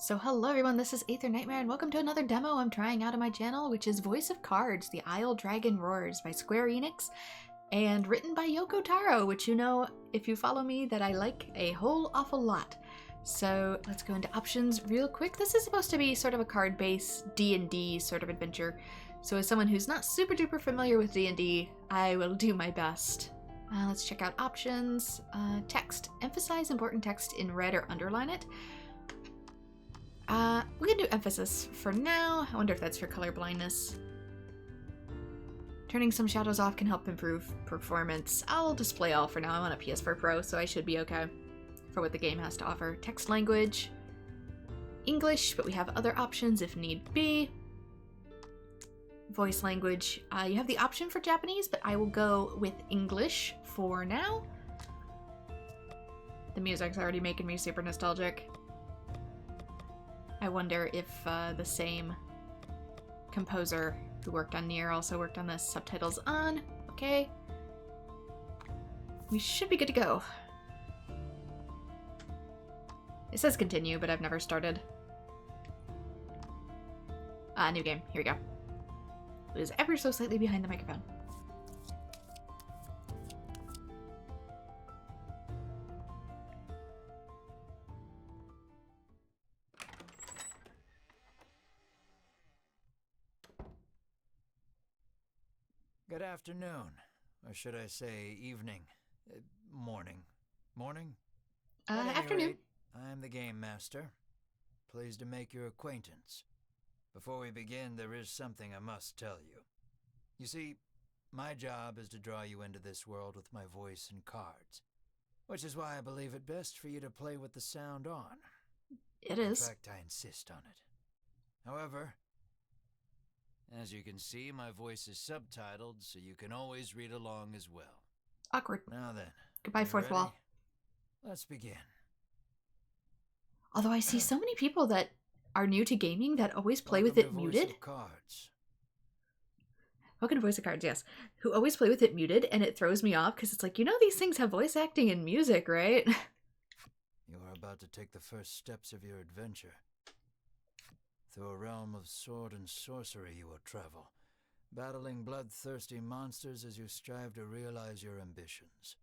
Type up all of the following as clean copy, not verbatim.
So hello everyone, this is AetherNightmare and welcome to another demo I'm trying out on my channel, which is Voice of Cards, The Isle Dragon Roars by Square Enix, and written by Yoko Taro, which you know, if you follow me, that I like a whole awful lot. So let's go into options real quick. This is supposed to be sort of a card-based D&D sort of adventure, so as someone who's not super duper familiar with D&D, I will do my best. Let's check out options. Text. Emphasize important text in red or underline it. We can do emphasis for now. I wonder if that's for color blindness. Turning some shadows off can help improve performance. I'll display all for now. I'm on a PS4 Pro, so I should be okay for what the game has to offer. Text language. English, but we have other options if need be. Voice language. You have the option for Japanese, but I will go with English for now. The music's already making me super nostalgic. I wonder if the same composer who worked on Nier also worked on this. Subtitles on. Okay. We should be good to go. It says continue, but I've never started. New game. Here we go. It is ever so slightly behind the microphone. Good afternoon, or should I say evening, morning. Morning? At any Afternoon. rate, I'm the Game Master. Pleased to make your acquaintance. Before we begin, there is something I must tell you. You see, my job is to draw you into this world with my voice and cards, which is why I believe it best for you to play with the sound on. It is. In fact, I insist on it. However, as you can see, my voice is subtitled, so you can always read along as well. Awkward. Now then. Goodbye, you fourth ready? wall. Let's begin. Although I see so many people that are new to gaming that always play with it muted. Voice of Cards. Welcome to Voice of Cards, yes. Who always play with it muted, and it throws me off because it's like, you know these things have voice acting and music, right? You are about to take the first steps of your adventure. Through a realm of sword and sorcery you will travel, battling bloodthirsty monsters as you strive to realize your ambitions.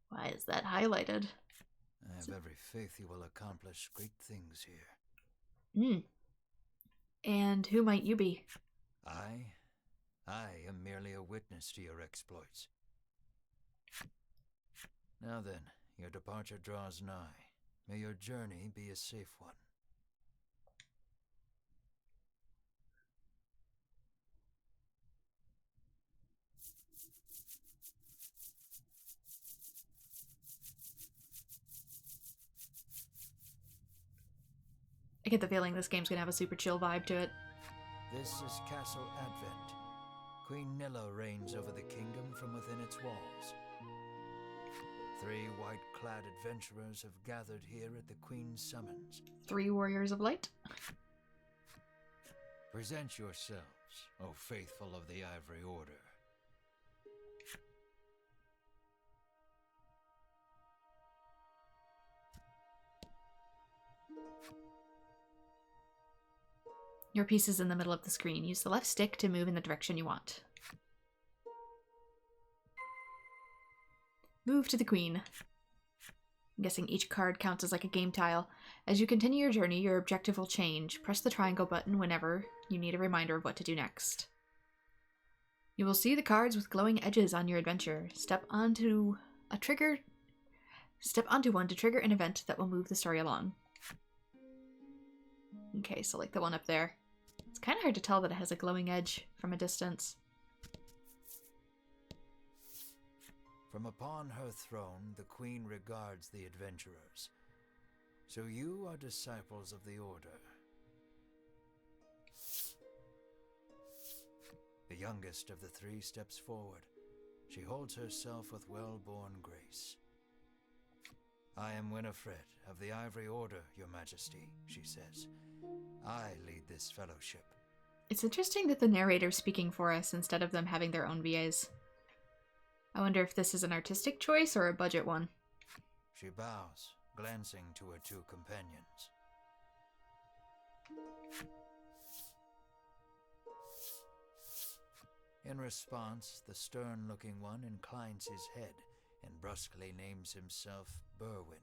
Why is that highlighted? I have every faith you will accomplish great things here. And who might you be? I am merely a witness to your exploits. Now then, your departure draws nigh. May your journey be a safe one. I get the feeling this game's gonna have a super chill vibe to it. This is Castle Advent. Queen Nilla reigns over the kingdom from within its walls. 3 white-clad adventurers have gathered here at the Queen's summons. 3 warriors of light. Present yourselves, O faithful of the Ivory Order. Your piece is in the middle of the screen. Use the left stick to move in the direction you want. Move to the queen. I'm guessing each card counts as like a game tile. As you continue your journey, your objective will change. Press the triangle button whenever you need a reminder of what to do next. You will see the cards with glowing edges on your adventure. Step onto one to trigger an event that will move the story along. Okay, so like the one up there. It's kind of hard to tell that it has a glowing edge from a distance. From upon her throne, the Queen regards the adventurers. So you are disciples of the Order. The youngest of the 3 steps forward. She holds herself with well-born grace. I am Winifred of the Ivory Order, Your Majesty, she says. I lead this fellowship. It's interesting that the narrator's speaking for us instead of them having their own VAs. I wonder if this is an artistic choice or a budget one. She bows, glancing to her 2 companions. In response, the stern-looking one inclines his head and brusquely names himself Berwin.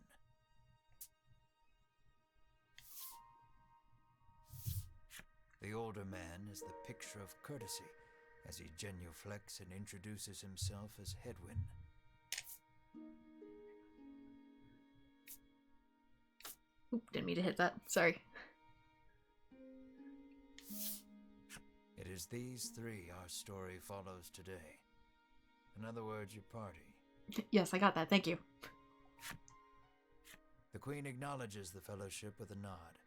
The older man is the picture of courtesy as he genuflects and introduces himself as Hedwyn. Oop, didn't mean to hit that. Sorry. It is these three our story follows today. In other words, your party. Yes, I got that. Thank you. The Queen acknowledges the fellowship with a nod.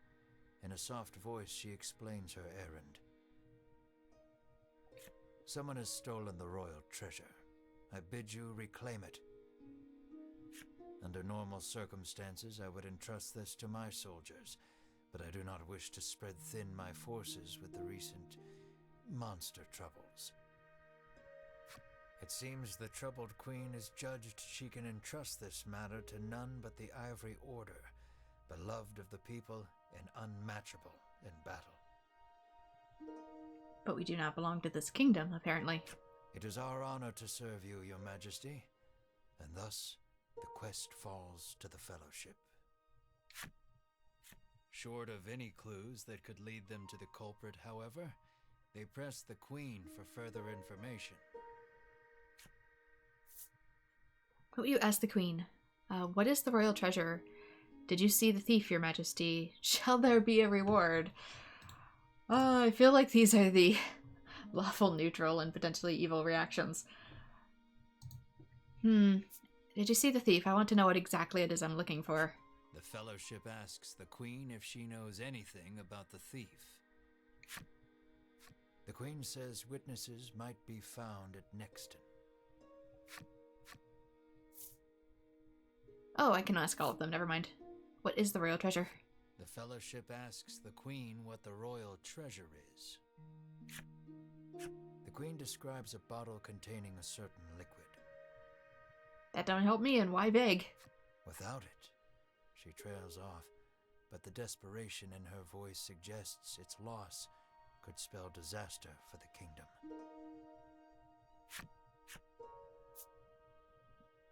In a soft voice, she explains her errand. Someone has stolen the royal treasure. I bid you reclaim it. Under normal circumstances, I would entrust this to my soldiers, but I do not wish to spread thin my forces with the recent monster troubles. It seems the troubled queen is judged she can entrust this matter to none but the Ivory Order, beloved of the people and unmatchable in battle. But we do not belong to this kingdom, apparently. It is our honor to serve you, your majesty, and thus the quest falls to the fellowship. Short of any clues that could lead them to the culprit, however, they press the queen for further information. What will you ask the queen? What is the royal treasure? Did you see the thief, your majesty? Shall there be a reward? I feel like these are the lawful, neutral, and potentially evil reactions. Did you see the thief? I want to know what exactly it is I'm looking for. The fellowship asks the queen if she knows anything about the thief. The queen says witnesses might be found at Nexton. Oh, I can ask all of them. Never mind. What is the royal treasure? The fellowship asks the queen what the royal treasure is. The queen describes a bottle containing a certain liquid. That don't help me, and why beg? Without it, she trails off, but the desperation in her voice suggests its loss could spell disaster for the kingdom.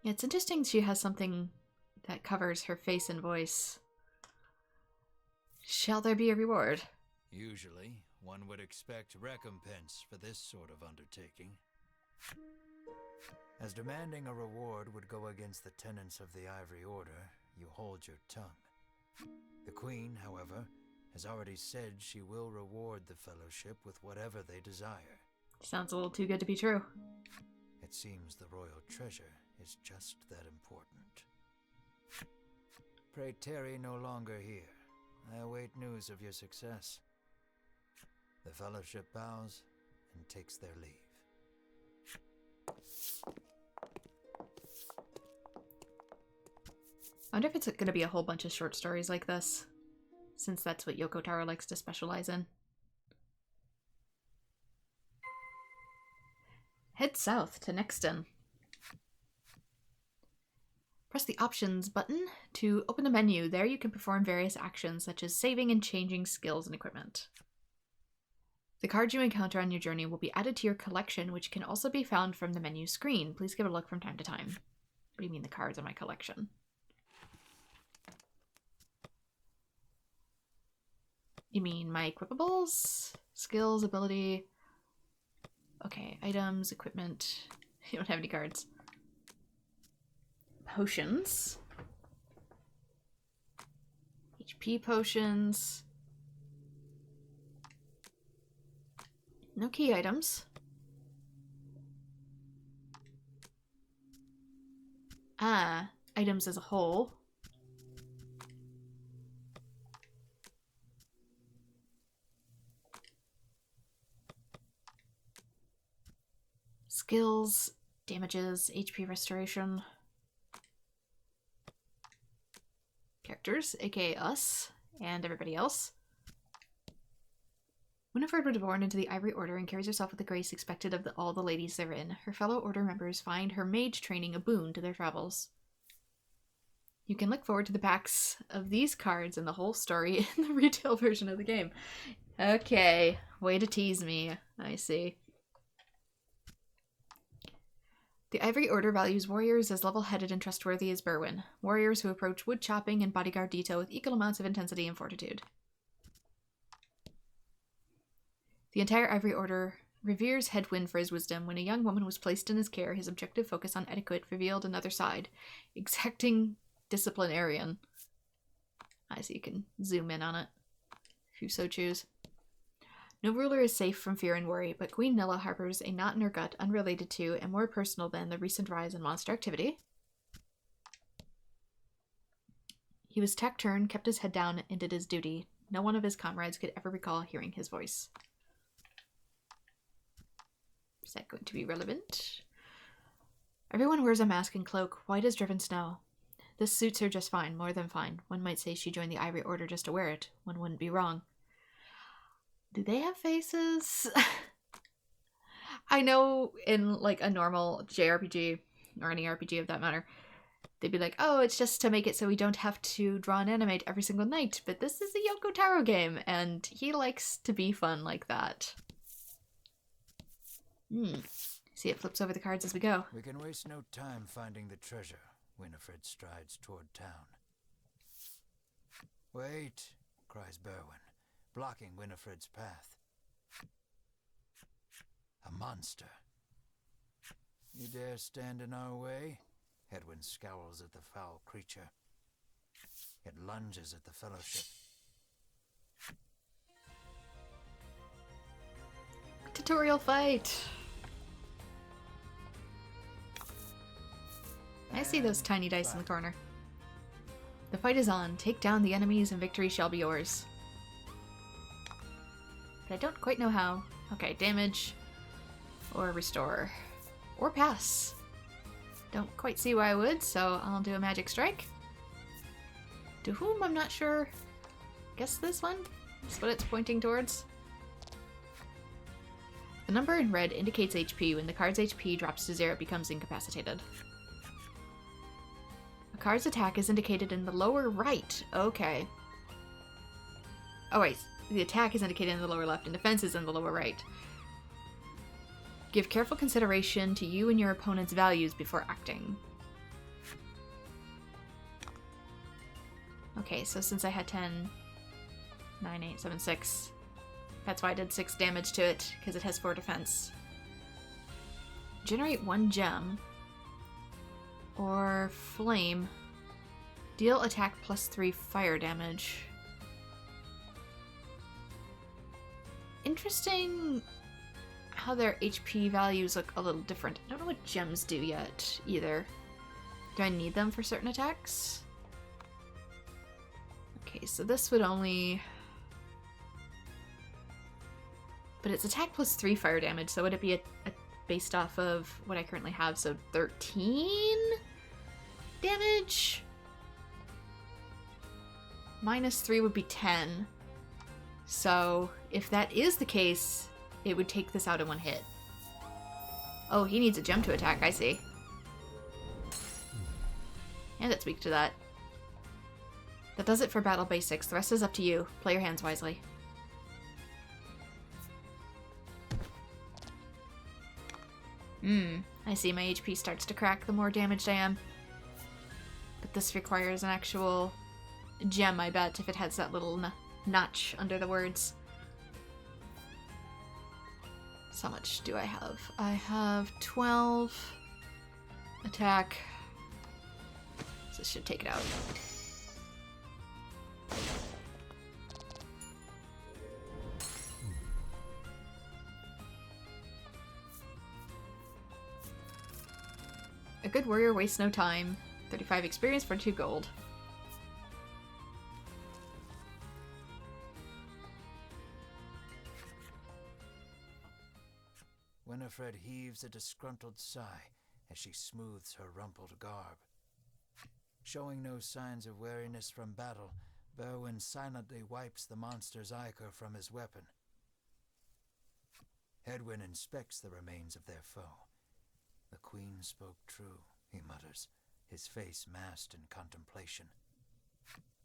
Yeah, it's interesting she has something that covers her face and voice. Shall there be a reward? Usually, one would expect recompense for this sort of undertaking. As demanding a reward would go against the tenets of the Ivory Order, you hold your tongue. The Queen, however, has already said she will reward the Fellowship with whatever they desire. Sounds a little too good to be true. It seems the royal treasure is just that important. Pray tarry no longer here. I await news of your success. The Fellowship bows and takes their leave. I wonder if it's going to be a whole bunch of short stories like this, since that's what Yoko Taro likes to specialize in. Head south to Nexton. Press the Options button to open the menu. There you can perform various actions such as saving and changing skills and equipment. The cards you encounter on your journey will be added to your collection, which can also be found from the menu screen. Please give it a look from time to time. What do you mean the cards in my collection? You mean my equipables? Skills, ability... Okay, items, equipment... You don't have any cards. Potions. HP potions. No key items. Items as a whole. Skills, damages, HP restoration. Characters, aka us, and everybody else. Winifred was born into the Ivory Order and carries herself with the grace expected of all the ladies therein. Her fellow Order members find her mage training a boon to their travels. You can look forward to the packs of these cards and the whole story in the retail version of the game. Okay, way to tease me. I see. The Ivory Order values warriors as level-headed and trustworthy as Berwyn. Warriors who approach wood chopping and bodyguard detail with equal amounts of intensity and fortitude. The entire Ivory Order reveres Hedwyn for his wisdom. When a young woman was placed in his care, his objective focus on etiquette revealed another side. Exacting disciplinarian. I see you can zoom in on it, if you so choose. No ruler is safe from fear and worry, but Queen Nilla harbors a knot in her gut unrelated to and more personal than the recent rise in monster activity. He was taciturn, kept his head down, and did his duty. No one of his comrades could ever recall hearing his voice. Is that going to be relevant? Everyone wears a mask and cloak, white as driven snow. This suits her just fine, more than fine. One might say she joined the Ivory Order just to wear it. One wouldn't be wrong. Do they have faces? I know in like a normal JRPG, or any RPG of that matter, they'd be like, oh, it's just to make it so we don't have to draw and animate every single night. But this is a Yoko Taro game, and he likes to be fun like that. See, it flips over the cards as we go. We can waste no time finding the treasure. Winifred strides toward town. Wait, cries Berwyn, blocking Winifred's path. A monster. You dare stand in our way? Hedwyn scowls at the foul creature. It lunges at the Fellowship. Tutorial fight! I see those tiny dice in the corner. The fight is on. Take down the enemies and victory shall be yours. But I don't quite know how. Okay, damage. Or restore. Or pass. Don't quite see why I would, so I'll do a magic strike. To whom, I'm not sure. Guess this one? That's what it's pointing towards. The number in red indicates HP. When the card's HP drops to 0, it becomes incapacitated. A card's attack is indicated in the lower right. Okay. Oh wait, the attack is indicated in the lower left and defense is in the lower right. Give careful consideration to you and your opponent's values before acting. Okay, so since I had 10, 9, 8, 7, 6, that's why I did 6 damage to it, because it has 4 defense. Generate 1 gem. Or flame. Deal attack plus 3 fire damage. Interesting how their HP values look a little different. I don't know what gems do yet, either. Do I need them for certain attacks? Okay, so this would only... But it's attack plus 3 fire damage, so would it be based off of what I currently have? So 13 damage? Minus 3 would be 10. So if that is the case, it would take this out in 1 hit. Oh, he needs a gem to attack, I see. And it's weak to that. That does it for battle basics. The rest is up to you. Play your hands wisely. I see my HP starts to crack the more damaged I am. But this requires an actual gem, I bet, if it has that little notch under the words. So how much do I have? I have 12 attack. So this should take it out. A good warrior wastes no time. 35 experience for 2 gold. Winifred heaves a disgruntled sigh as she smooths her rumpled garb. Showing no signs of weariness from battle, Berwyn silently wipes the monster's ichor from his weapon. Hedwyn inspects the remains of their foe. The queen spoke true, he mutters, his face masked in contemplation.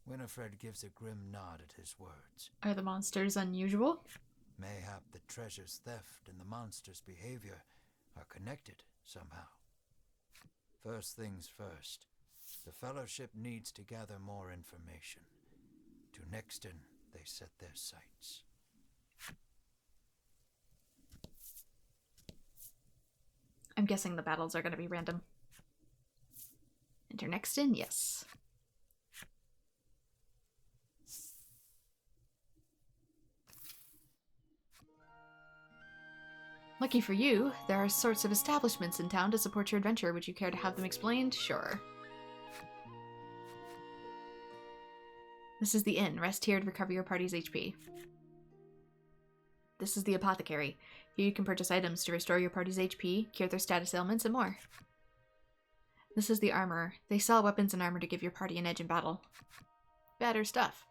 Winifred gives a grim nod at his words. Are the monsters unusual? Mayhap the treasure's theft and the monster's behavior are connected somehow. First things first, the Fellowship needs to gather more information. To Nexton, they set their sights. I'm guessing the battles are going to be random. Enter Nexton, yes. Lucky for you, there are sorts of establishments in town to support your adventure. Would you care to have them explained? Sure. This is the inn. Rest here to recover your party's HP. This is the apothecary. Here you can purchase items to restore your party's HP, cure their status ailments, and more. This is the armor. They sell weapons and armor to give your party an edge in battle. Better stuff.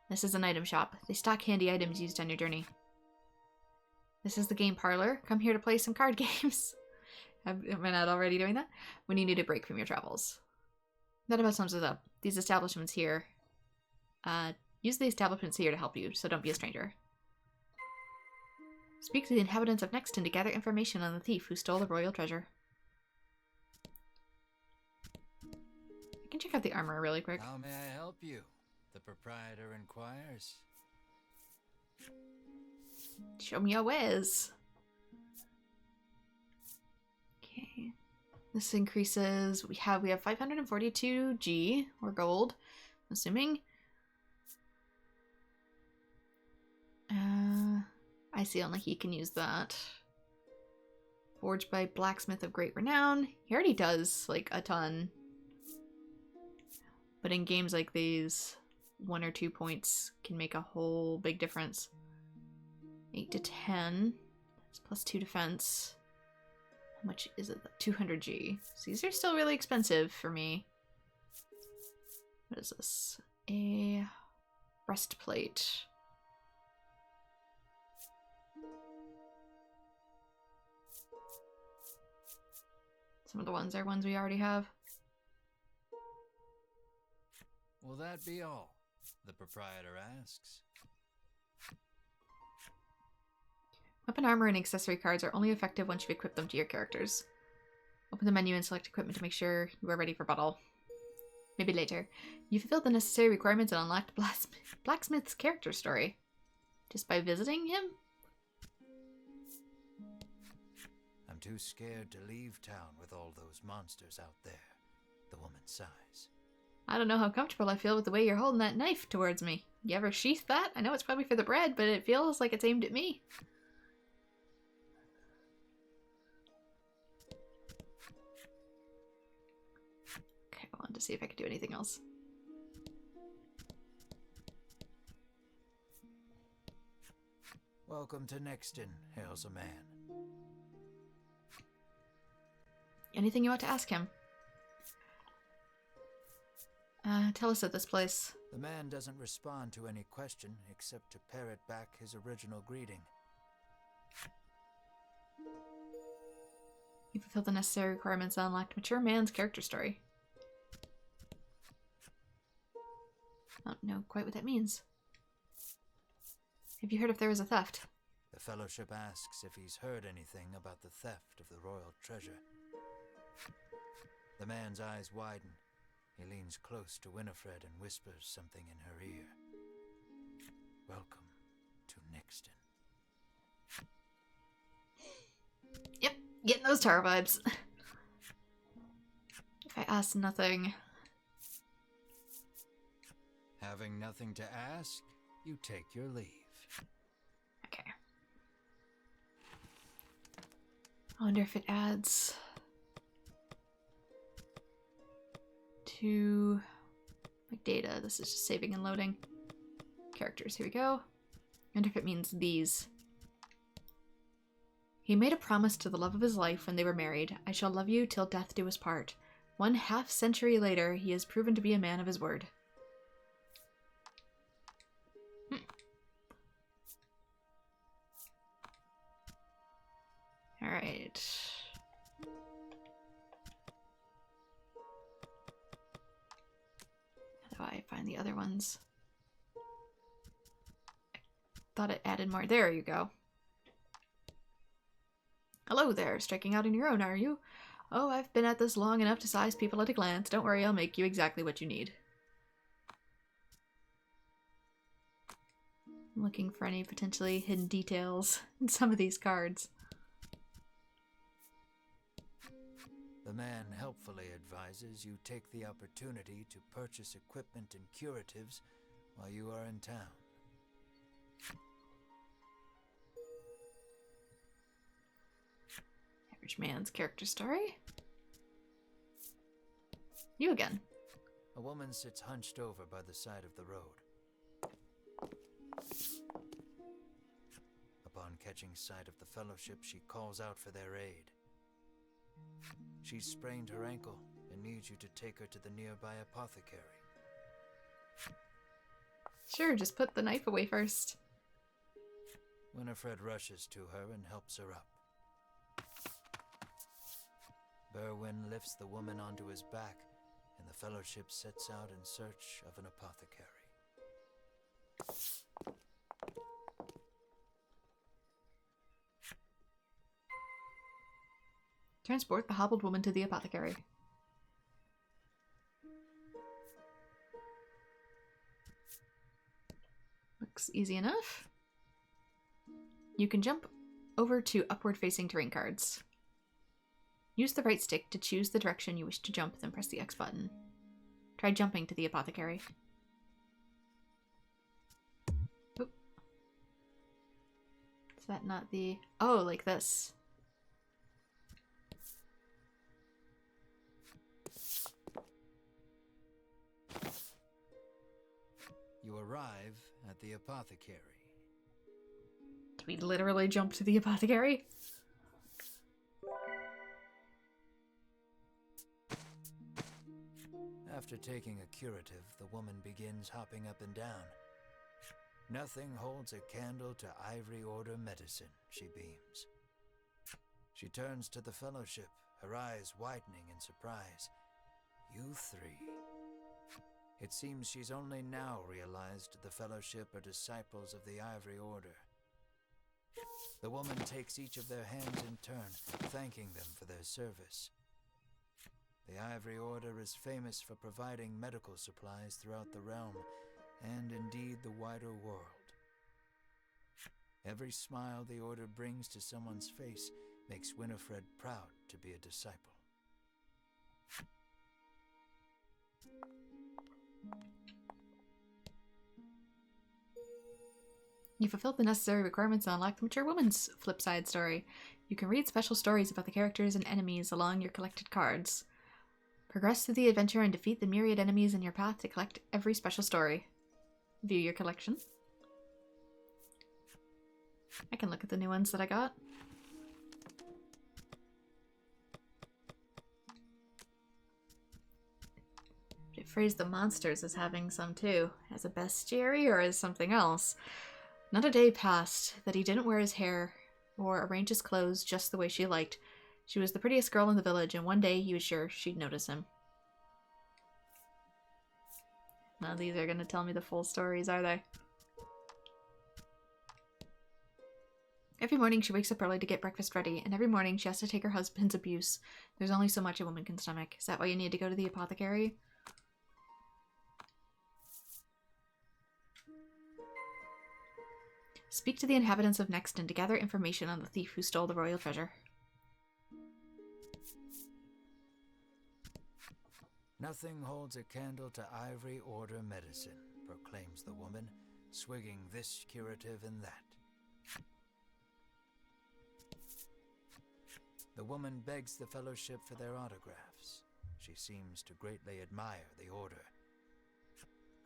This is an item shop. They stock handy items used on your journey. This is the game parlor. Come here to play some card games. Am I not already doing that? When you need a break from your travels. That about sums it up. These establishments here. Use the establishments here to help you, so don't be a stranger. Speak to the inhabitants of Nexton to gather information on the thief who stole the royal treasure. I can check out the armor really quick. How may I help you? The proprietor inquires. Show me your wares. Okay. This increases. We have 542 G or gold, I'm assuming. I see only he can use that. Forged by blacksmith of great renown. He already does like a ton. But in games like these, 1 or 2 points can make a whole big difference. 8 to 10. That's plus 2 defense. How much is it? 200 G. So these are still really expensive for me. What is this? A breastplate. Some of the ones are ones we already have. Will that be all? The proprietor asks. Weapon armor and accessory cards are only effective once you've equipped them to your characters. Open the menu and select equipment to make sure you are ready for battle. Maybe later. You fulfilled the necessary requirements and unlocked Blacksmith's character story. Just by visiting him? I'm too scared to leave town with all those monsters out there. The woman sighs. I don't know how comfortable I feel with the way you're holding that knife towards me. You ever sheath that? I know it's probably for the bread, but it feels like it's aimed at me. Okay, I wanted to see if I could do anything else. Welcome to Nexton, hails a man. Anything you want to ask him? Tell us at this place. The man doesn't respond to any question except to parrot back his original greeting. You fulfilled the necessary requirements and unlocked mature man's character story. I don't know quite what that means. Have you heard if there was a theft? The Fellowship asks if he's heard anything about the theft of the royal treasure. The man's eyes widen. He leans close to Winifred and whispers something in her ear. Welcome to Nexton. Yep, getting those Tara vibes. If I ask nothing... Having nothing to ask, you take your leave. Okay. I wonder if it adds... to like data. This is just saving and loading. Characters, here we go. And if it means these. He made a promise to the love of his life when they were married. I shall love you till death do us part. 1/2 century later, he has proven to be a man of his word. Alright. I find the other ones. I thought it added more. There you go. Hello there, striking out on your own, are you? Oh, I've been at this long enough to size people at a glance. Don't worry, I'll make you exactly what you need. I'm looking for any potentially hidden details in some of these cards. The man helpfully advises you take the opportunity to purchase equipment and curatives while you are in town. Average man's character story. You again. A woman sits hunched over by the side of the road. Upon catching sight of the Fellowship, she calls out for their aid. She's sprained her ankle and needs you to take her to the nearby apothecary. Sure, just put the knife away first. Winifred rushes to her and helps her up. Berwyn lifts the woman onto his back, and the Fellowship sets out in search of an apothecary. Transport the hobbled woman to the apothecary. Looks easy enough. You can jump over to upward-facing terrain cards. Use the right stick to choose the direction you wish to jump, then press the X button. Try jumping to the apothecary. Oop. Is that not the... Oh, like this. You arrive at the apothecary. Do we literally jump to the apothecary? After taking a curative, the woman begins hopping up and down. Nothing holds a candle to Ivory Order medicine, she beams. She turns to the Fellowship, her eyes widening in surprise. You three. It seems she's only now realized the Fellowship are disciples of the Ivory Order. The woman takes each of their hands in turn, thanking them for their service. The Ivory Order is famous for providing medical supplies throughout the realm, and indeed the wider world. Every smile the Order brings to someone's face makes Winifred proud to be a disciple. You fulfilled the necessary requirements and unlocked the Mature Woman's flip side story. You can read special stories about the characters and enemies along your collected cards. Progress through the adventure and defeat the myriad enemies in your path to collect every special story. View your collection. I can look at the new ones that I got. It phrased the monsters as having some too. As a bestiary or as something else. Not a day passed that he didn't wear his hair or arrange his clothes just the way she liked. She was the prettiest girl in the village, and one day he was sure she'd notice him. Now these are going to tell me the full stories, are they? Every morning she wakes up early to get breakfast ready, and every morning she has to take her husband's abuse. There's only so much a woman can stomach. Is that why you need to go to the apothecary? Speak to the inhabitants of Nexton to gather information on the thief who stole the royal treasure. Nothing holds a candle to Ivory Order medicine, proclaims the woman, swigging this curative and that. The woman begs the Fellowship for their autographs. She seems to greatly admire the Order.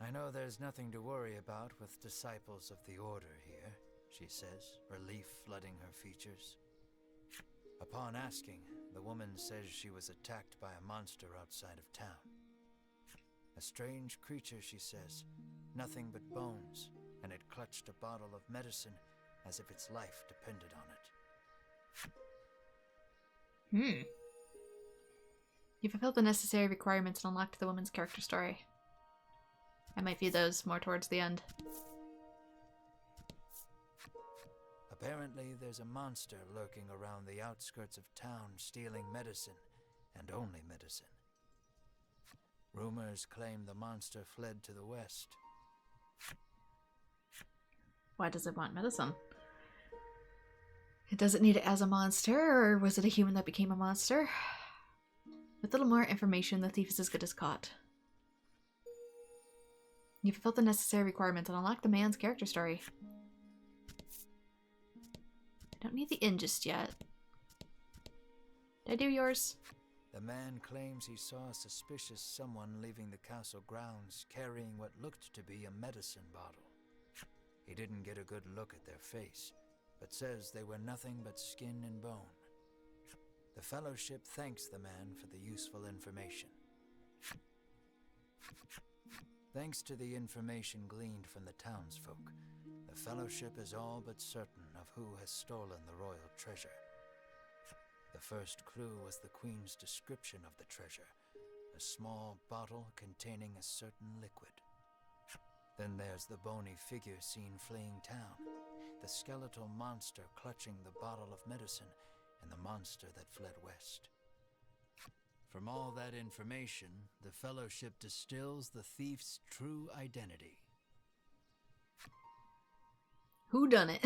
I know there's nothing to worry about with disciples of the Order here, she says, relief flooding her features. Upon asking, the woman says she was attacked by a monster outside of town. A strange creature, she says, nothing but bones, and it clutched a bottle of medicine as if its life depended on it. You fulfilled the necessary requirements and unlocked the woman's character story. I might view those more towards the end. Apparently, there's a monster lurking around the outskirts of town stealing medicine, and only medicine. Rumors claim the monster fled to the west. Why does it want medicine? It doesn't need it as a monster, or was it a human that became a monster? With a little more information, the thief is as good as caught. You've fulfilled the necessary requirements and unlocked the man's character story. I don't need the inn just yet. Did I do yours? The man claims he saw a suspicious someone leaving the castle grounds carrying what looked to be a medicine bottle. He didn't get a good look at their face, but says they were nothing but skin and bone. The Fellowship thanks the man for the useful information. Thanks to the information gleaned from the townsfolk, the Fellowship is all but certain of who has stolen the royal treasure. The first clue was the Queen's description of the treasure, a small bottle containing a certain liquid. Then there's the bony figure seen fleeing town, the skeletal monster clutching the bottle of medicine, and the monster that fled west. From all that information, the Fellowship distills the thief's true identity. Who done it?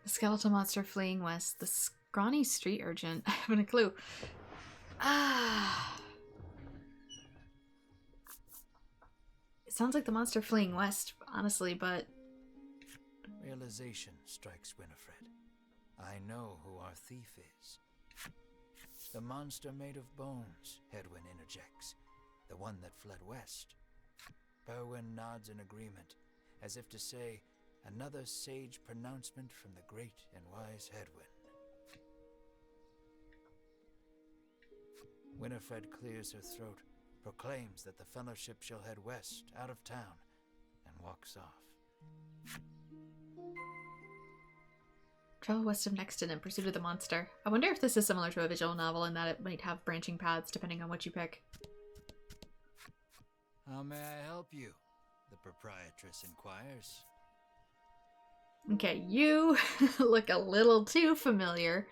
The skeletal monster fleeing west. The scrawny street urchin. I haven't a clue. It sounds like the monster fleeing west, honestly, but... Realization strikes Winifred. I know who our thief is. The monster made of bones, Hedwyn interjects. The one that fled west. Berwyn nods in agreement, as if to say, another sage pronouncement from the great and wise Hedwyn. Winifred clears her throat, proclaims that the Fellowship shall head west, out of town, and walks off. Travel west of Nexton in pursuit of the monster. I wonder if this is similar to a visual novel in that it might have branching paths depending on what you pick. How may I help you? The proprietress inquires. Okay, you look a little too familiar.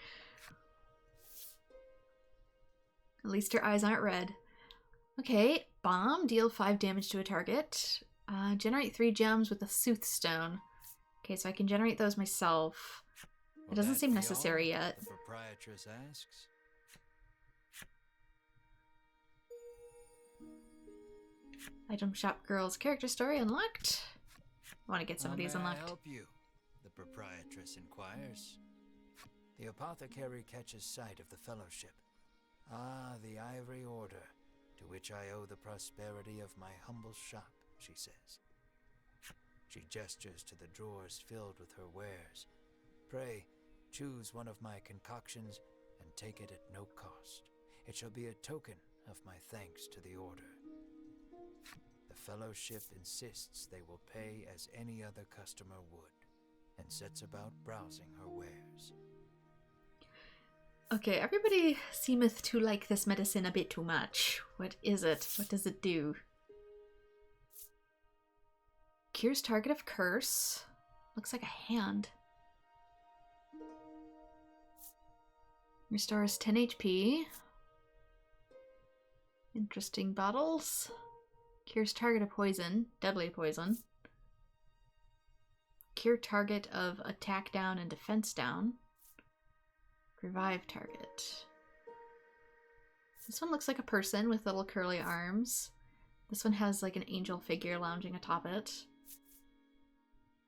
At least your eyes aren't red. Okay, bomb. Deal 5 damage to a target. Generate 3 gems with the Soothstone. Okay, so I can generate those myself. It doesn't seem necessary yet. The proprietress asks. Item shop girl's character story unlocked. I want to get some of these unlocked. How may I help you? The proprietress inquires. The apothecary catches sight of the Fellowship. Ah, the Ivory Order, to which I owe the prosperity of my humble shop, she says. She gestures to the drawers filled with her wares. Pray, choose one of my concoctions and take it at no cost. It shall be a token of my thanks to the Order. The Fellowship insists they will pay as any other customer would, and sets about browsing her wares. Okay, everybody seemeth to like this medicine a bit too much. What is it? What does it do? Cures target of curse. Looks like a hand. Restores 10 HP. Interesting bottles. Cures target of poison. Deadly poison. Cure target of attack down and defense down. Revive target. This one looks like a person with little curly arms. This one has like an angel figure lounging atop it.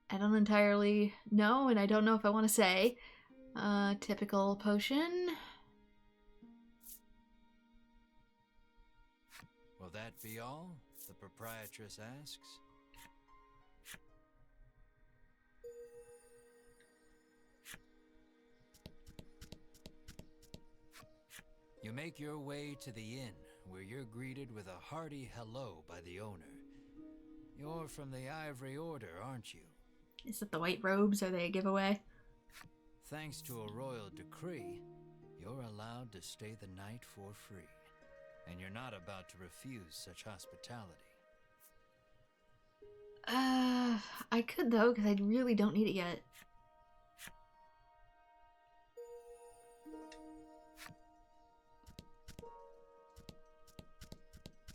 I don't entirely know, and I don't know if I want to say. Typical potion. Will that be all? The proprietress asks. You make your way to the inn, where you're greeted with a hearty hello by the owner. You're from the Ivory Order, aren't you? Is it the white robes? Are they a giveaway? Thanks to a royal decree, you're allowed to stay the night for free. And you're not about to refuse such hospitality. I could though, because I really don't need it yet.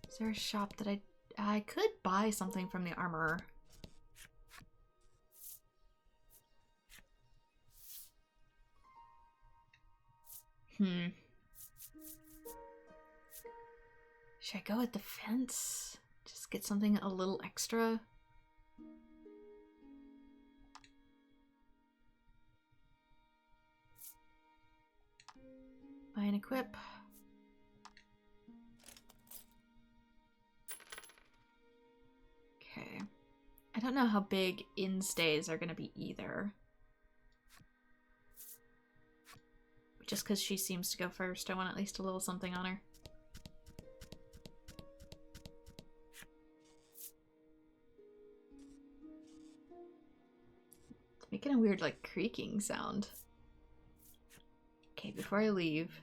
Is there a shop that I could buy something from the armorer? Should I go with defense? Just get something a little extra? Buy and equip. Okay. I don't know how big in-stays are going to be either. Just because she seems to go first, I want at least a little something on her. It's making a weird, like, creaking sound. Okay, before I leave...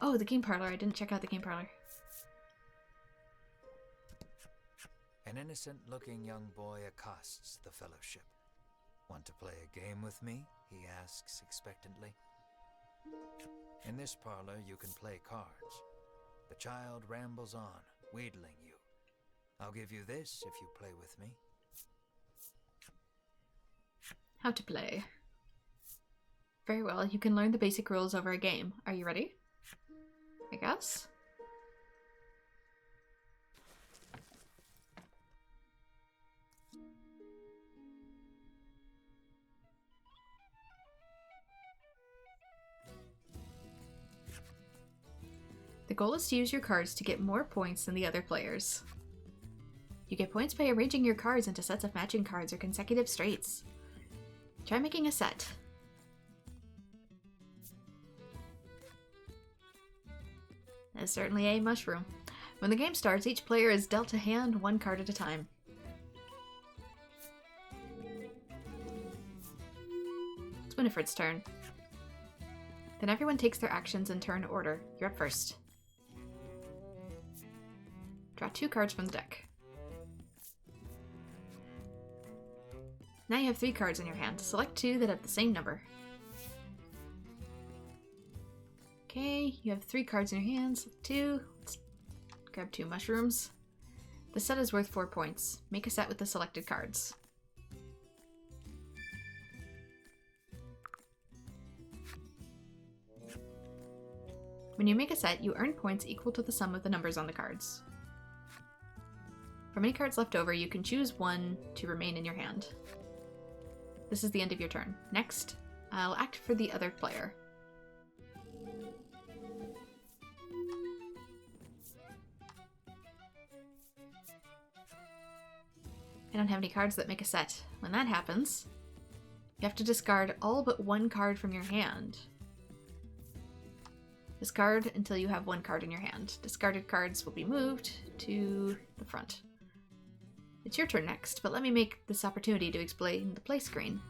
Oh, the game parlor. I didn't check out the game parlor. An innocent-looking young boy accosts the fellowship. Want to play a game with me? He asks expectantly. In this parlor, you can play cards. The child rambles on, wheedling you. I'll give you this if you play with me. How to play. Very well, you can learn the basic rules over a game. Are you ready? I guess? The goal is to use your cards to get more points than the other players. You get points by arranging your cards into sets of matching cards or consecutive straights. Try making a set. That is certainly a mushroom. When the game starts, each player is dealt a hand one card at a time. It's Winifred's turn. Then everyone takes their actions in turn order. You're up first. Draw 2 cards from the deck. Now you have 3 cards in your hand. Select 2 that have the same number. Okay, you have 3 cards in your hands. 2. Let's grab 2 mushrooms. The set is worth 4 points. Make a set with the selected cards. When you make a set, you earn points equal to the sum of the numbers on the cards. From any cards left over, you can choose 1 to remain in your hand. This is the end of your turn. Next, I'll act for the other player. I don't have any cards that make a set. When that happens, you have to discard all but 1 card from your hand. Discard until you have 1 card in your hand. Discarded cards will be moved to the front. It's your turn next, but let me make this opportunity to explain the play screen.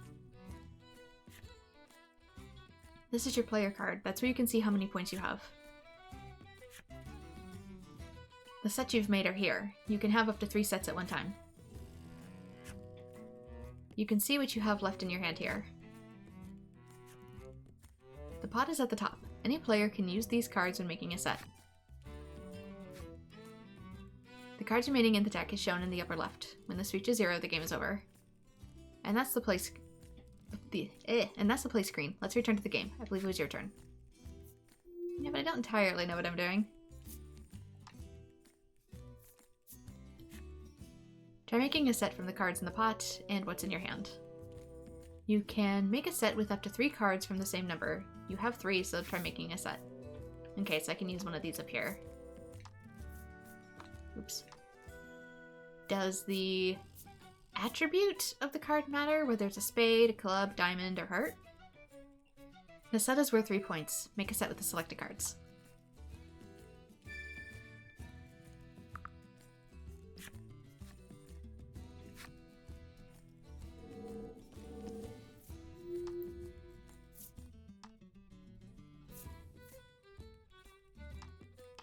This is your player card. That's where you can see how many points you have. The sets you've made are here. You can have up to 3 sets at one time. You can see what you have left in your hand here. The pot is at the top. Any player can use these cards when making a set. The cards remaining in the deck is shown in the upper left. When this reaches 0, the game is over. And that's the play screen. Let's return to the game. I believe it was your turn. Yeah, but I don't entirely know what I'm doing. Try making a set from the cards in the pot and what's in your hand. You can make a set with up to 3 cards from the same number. You have 3, so try making a set. Okay, so I can use one of these up here. Oops. Does the attribute of the card matter, whether it's a spade, a club, diamond, or heart? The set is worth 3 points. Make a set with the selected cards.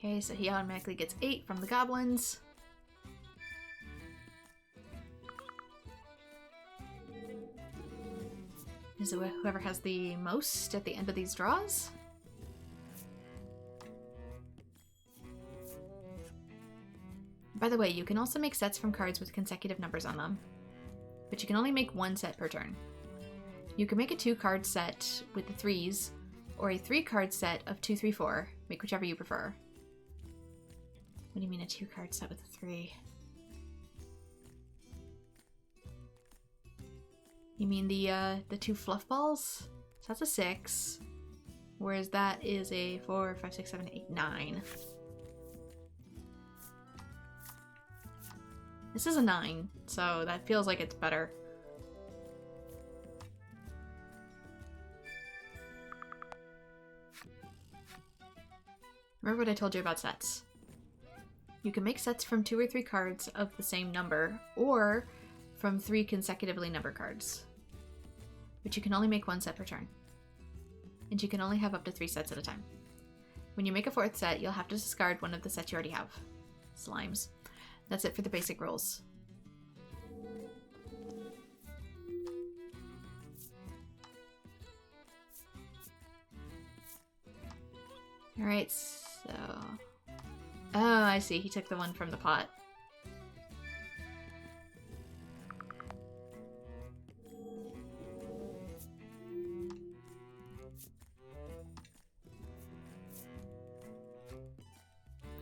Okay, so he automatically gets 8 from the goblins. Is it whoever has the most at the end of these draws? By the way, you can also make sets from cards with consecutive numbers on them, but you can only make 1 set per turn. You can make a 2-card set with the 3s, or a 3-card set of 2, 3, 4. Make whichever you prefer. What do you mean a 2-card set with a 3? You mean the 2 fluff balls? So that's a 6. Whereas that is a 4, 5, 6, 7, 8, 9. This is a 9, so that feels like it's better. Remember what I told you about sets. You can make sets from 2 or 3 cards of the same number, or from 3 consecutively numbered cards. But you can only make 1 set per turn. And you can only have up to 3 sets at a time. When you make a 4th set, you'll have to discard one of the sets you already have. Slimes. That's it for the basic rules. Alright, so... Oh, I see. He took the one from the pot.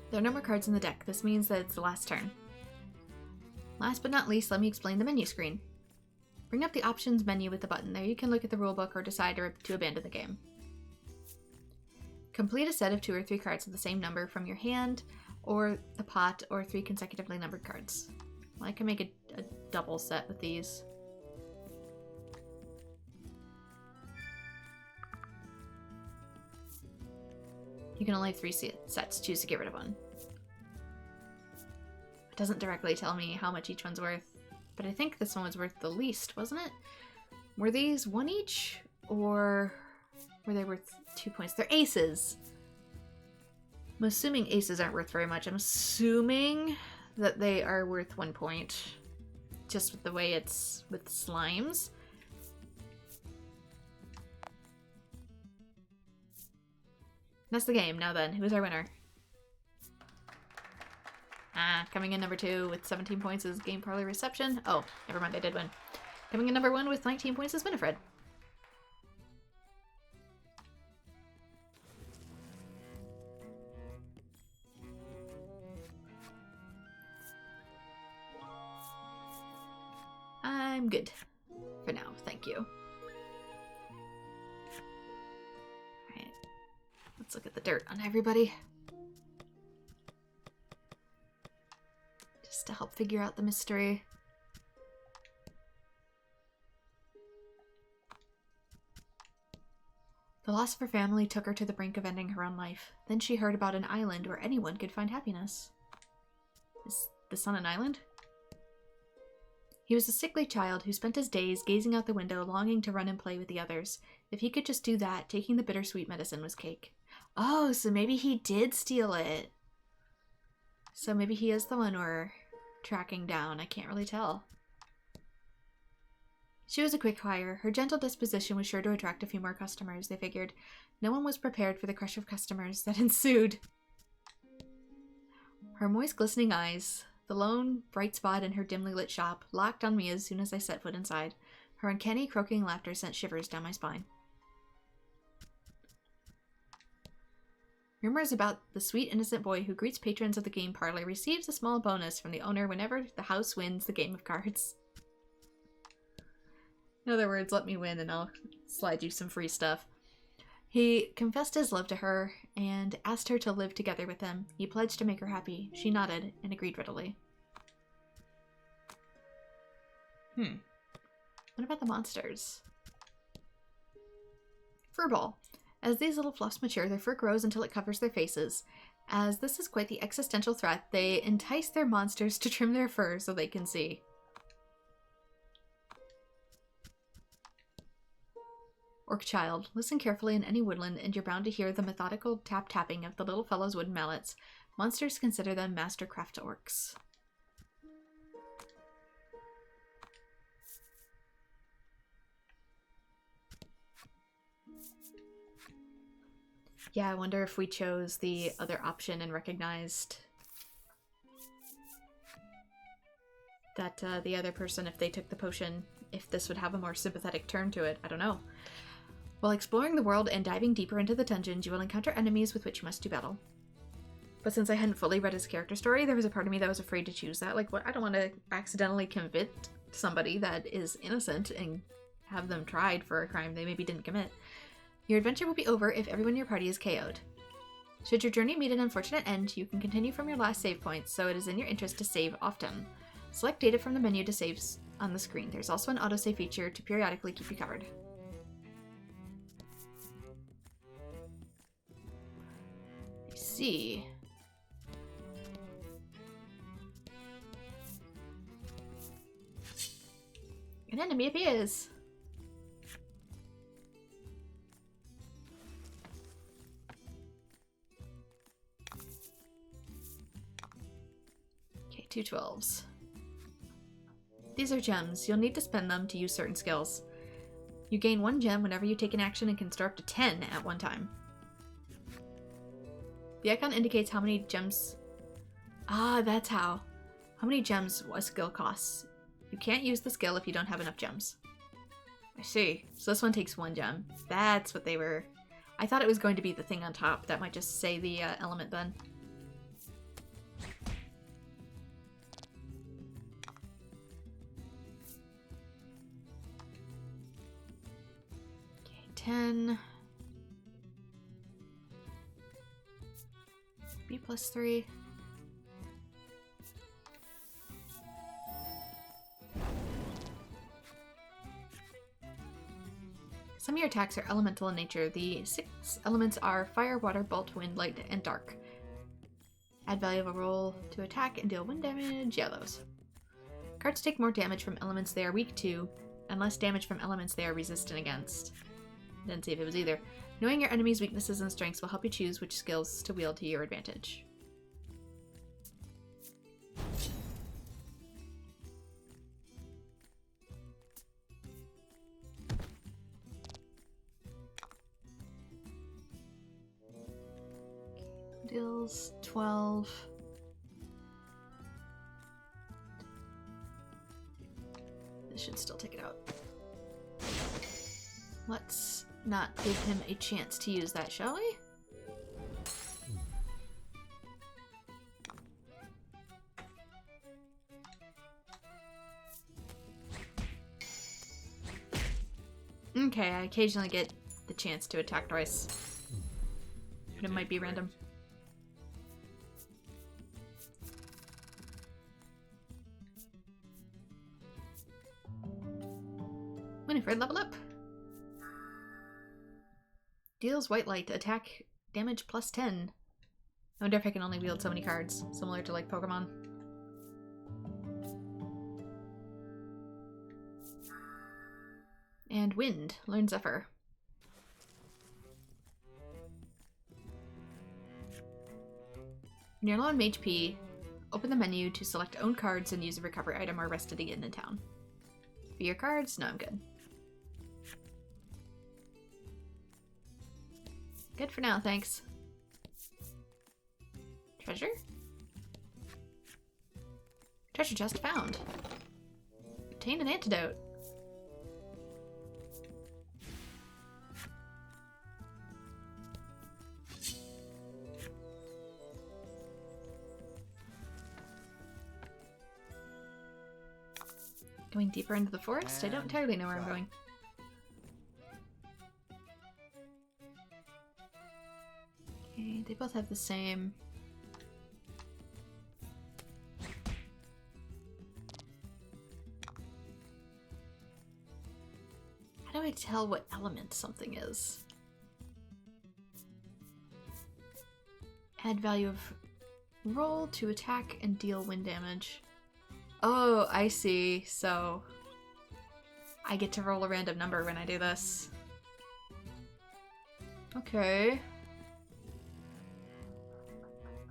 There are no more cards in the deck. This means that it's the last turn. Last but not least, let me explain the menu screen. Bring up the options menu with the button. There you can look at the rulebook or decide to abandon the game. Complete a set of 2 or 3 cards of the same number from your hand, or the pot, or 3 consecutively numbered cards. Well, I can make a double set with these. You can only have 3 sets. Choose to get rid of one. It doesn't directly tell me how much each one's worth, but I think this one was worth the least, wasn't it? Were these 1 each, or were they worth 2 points? They're aces! I'm assuming aces aren't worth very much. I'm assuming that they are worth 1 point, just with the way it's with slimes. That's the game. Now then, who's our winner? Coming in number 2 with 17 points is Game Parlor Reception. Oh, never mind, I did win. Coming in number 1 with 19 points is Winifred. I'm good for now, thank you. Alright, let's look at the dirt on everybody. Just to help figure out the mystery. The loss of her family took her to the brink of ending her own life. Then she heard about an island where anyone could find happiness. Is this on an island? He was a sickly child who spent his days gazing out the window, longing to run and play with the others. If he could just do that, taking the bittersweet medicine was cake. Oh, so maybe he did steal it. So maybe he is the one we're tracking down. I can't really tell. She was a quick hire. Her gentle disposition was sure to attract a few more customers, they figured. No one was prepared for the crush of customers that ensued. Her moist, glistening eyes, the lone bright spot in her dimly lit shop, locked on me as soon as I set foot inside. Her uncanny, croaking laughter sent shivers down my spine. Rumors about the sweet, innocent boy who greets patrons of the game parlor receives a small bonus from the owner whenever the house wins the game of cards. In other words, let me win and I'll slide you some free stuff. He confessed his love to her and asked her to live together with him. He pledged to make her happy. She nodded and agreed readily. What about the monsters? Furball. As these little fluffs mature, their fur grows until it covers their faces. As this is quite the existential threat, they entice their monsters to trim their fur so they can see. Orc child, listen carefully in any woodland, and you're bound to hear the methodical tap-tapping of the little fellow's wooden mallets. Monsters consider them mastercraft orcs. Yeah, I wonder if we chose the other option and recognized that the other person, if they took the potion, if this would have a more sympathetic turn to it. I don't know. While exploring the world and diving deeper into the dungeons, you will encounter enemies with which you must do battle. But since I hadn't fully read his character story, there was a part of me that was afraid to choose that. Like, what? I don't want to accidentally convict somebody that is innocent and have them tried for a crime they maybe didn't commit. Your adventure will be over if everyone in your party is KO'd. Should your journey meet an unfortunate end, you can continue from your last save point, so it is in your interest to save often. Select data from the menu to save on the screen. There's also an autosave feature to periodically keep you covered. Let's see. An enemy appears! Okay, 2 12s. These are gems. You'll need to spend them to use certain skills. You gain 1 gem whenever you take an action and can store up to 10 at one time. The icon indicates how many gems... Ah, that's how. How many gems a skill costs. You can't use the skill if you don't have enough gems. I see. So this one takes 1 gem. That's what they were... I thought it was going to be the thing on top. That might just say the element then. Okay, 10. B plus 3. Some of your attacks are elemental in nature. The 6 elements are fire, water, bolt, wind, light, and dark. Add value of a roll to attack and deal wind damage. Yeah, those. Cards take more damage from elements they are weak to, and less damage from elements they are resistant against. Didn't see if it was either. Knowing your enemy's weaknesses and strengths will help you choose which skills to wield to your advantage. Deals 12. This should still take it out. Let's not give him a chance to use that, shall we? Okay, I occasionally get the chance to attack twice. But it might be random. Winifred, level up! Deals white light, attack damage plus 10. I wonder if I can only wield so many cards, similar to like Pokemon. And wind, learn Zephyr. When you're low on HP, open the menu to select own cards and use a recovery item or rest at a inn in town. For your cards, no, I'm good. Good for now, thanks. Treasure? Treasure chest found. Obtained an antidote. Going deeper into the forest? I don't entirely know where I'm going. Okay, they both have the same. How do I tell what element something is? Add value of roll to attack and deal wind damage. Oh, I see. So I get to roll a random number when I do this. Okay.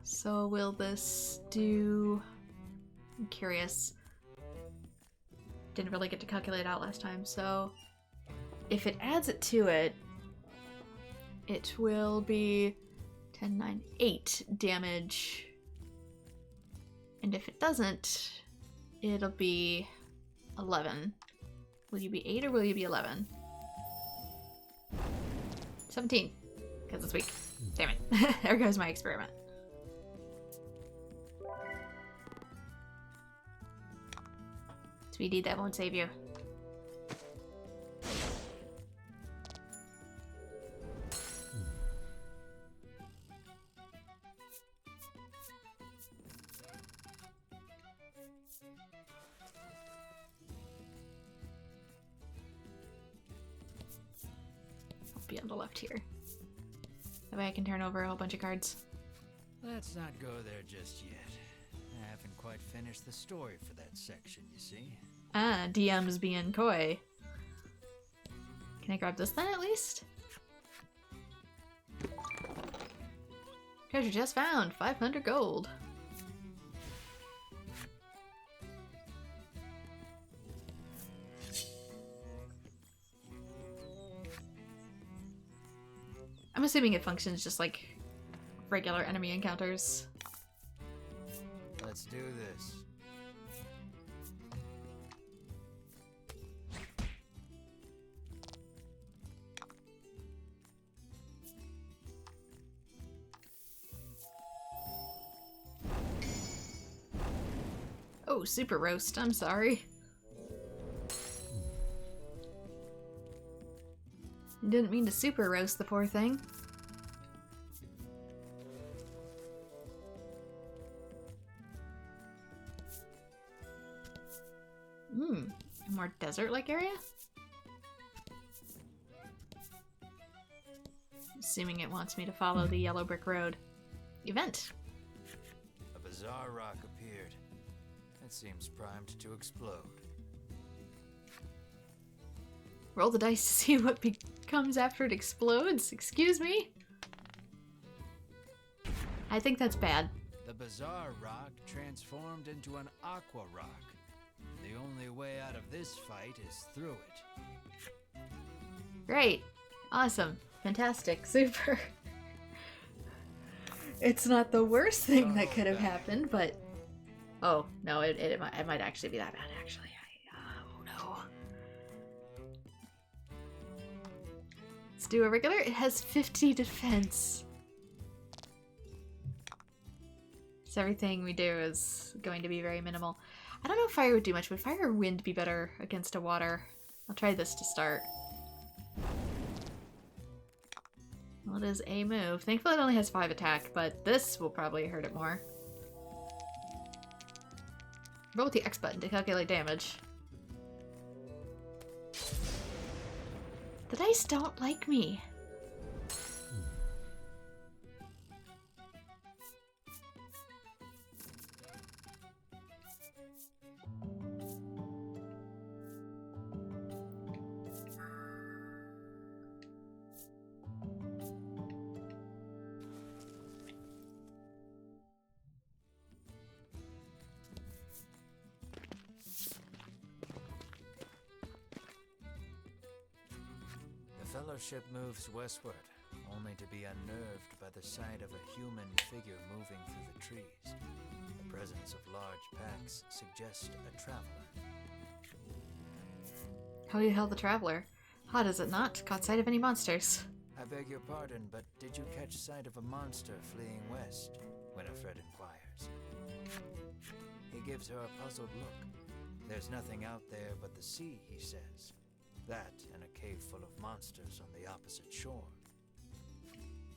So will this do... I'm curious. Didn't really get to calculate it out last time, so... If it adds it to it, it will be 10, 9, 8 damage. And if it doesn't, it'll be 11. Will you be 8 or will you be 11? 17, because it's weak. Damn it. There goes my experiment. Sweetie, that won't save you. Be on the left here. That way I can turn over a whole bunch of cards. Let's not go there just yet. I haven't quite finished the story for that section, you see. Ah, DM's being coy. Can I grab this then at least? Treasure chest found! 500 gold. I'm assuming it functions just like regular enemy encounters. Let's do this. Oh, super roast. I'm sorry. I didn't mean to super roast the poor thing. A more desert-like area? Assuming it wants me to follow the yellow brick road. Event. A bizarre rock appeared. It seems primed to explode. Roll the dice to see what becomes after it explodes. Excuse me? I think that's bad. The bizarre rock transformed into an aqua rock. The only way out of this fight is through it. Great. Awesome. Fantastic. Super. It's not the worst thing that could have happened, but... Oh, no, it might actually be that bad, actually. Oh, no. Let's do a regular. It has 50 defense. So everything we do is going to be very minimal. I don't know if fire would do much. Would fire or wind be better against a water? I'll try this to start. Well, it is a move. Thankfully it only has 5 attack, but this will probably hurt it more. Roll with the X button to calculate damage. The dice don't like me. The Fellowship moves westward, only to be unnerved by the sight of a human figure moving through the trees. The presence of large packs suggests a traveler. How do you hail the traveler? Hot is it not? Caught sight of any monsters? I beg your pardon, but did you catch sight of a monster fleeing west? Winifred inquires. He gives her a puzzled look. There's nothing out there but the sea, he says. That and a cave full of monsters on the opposite shore.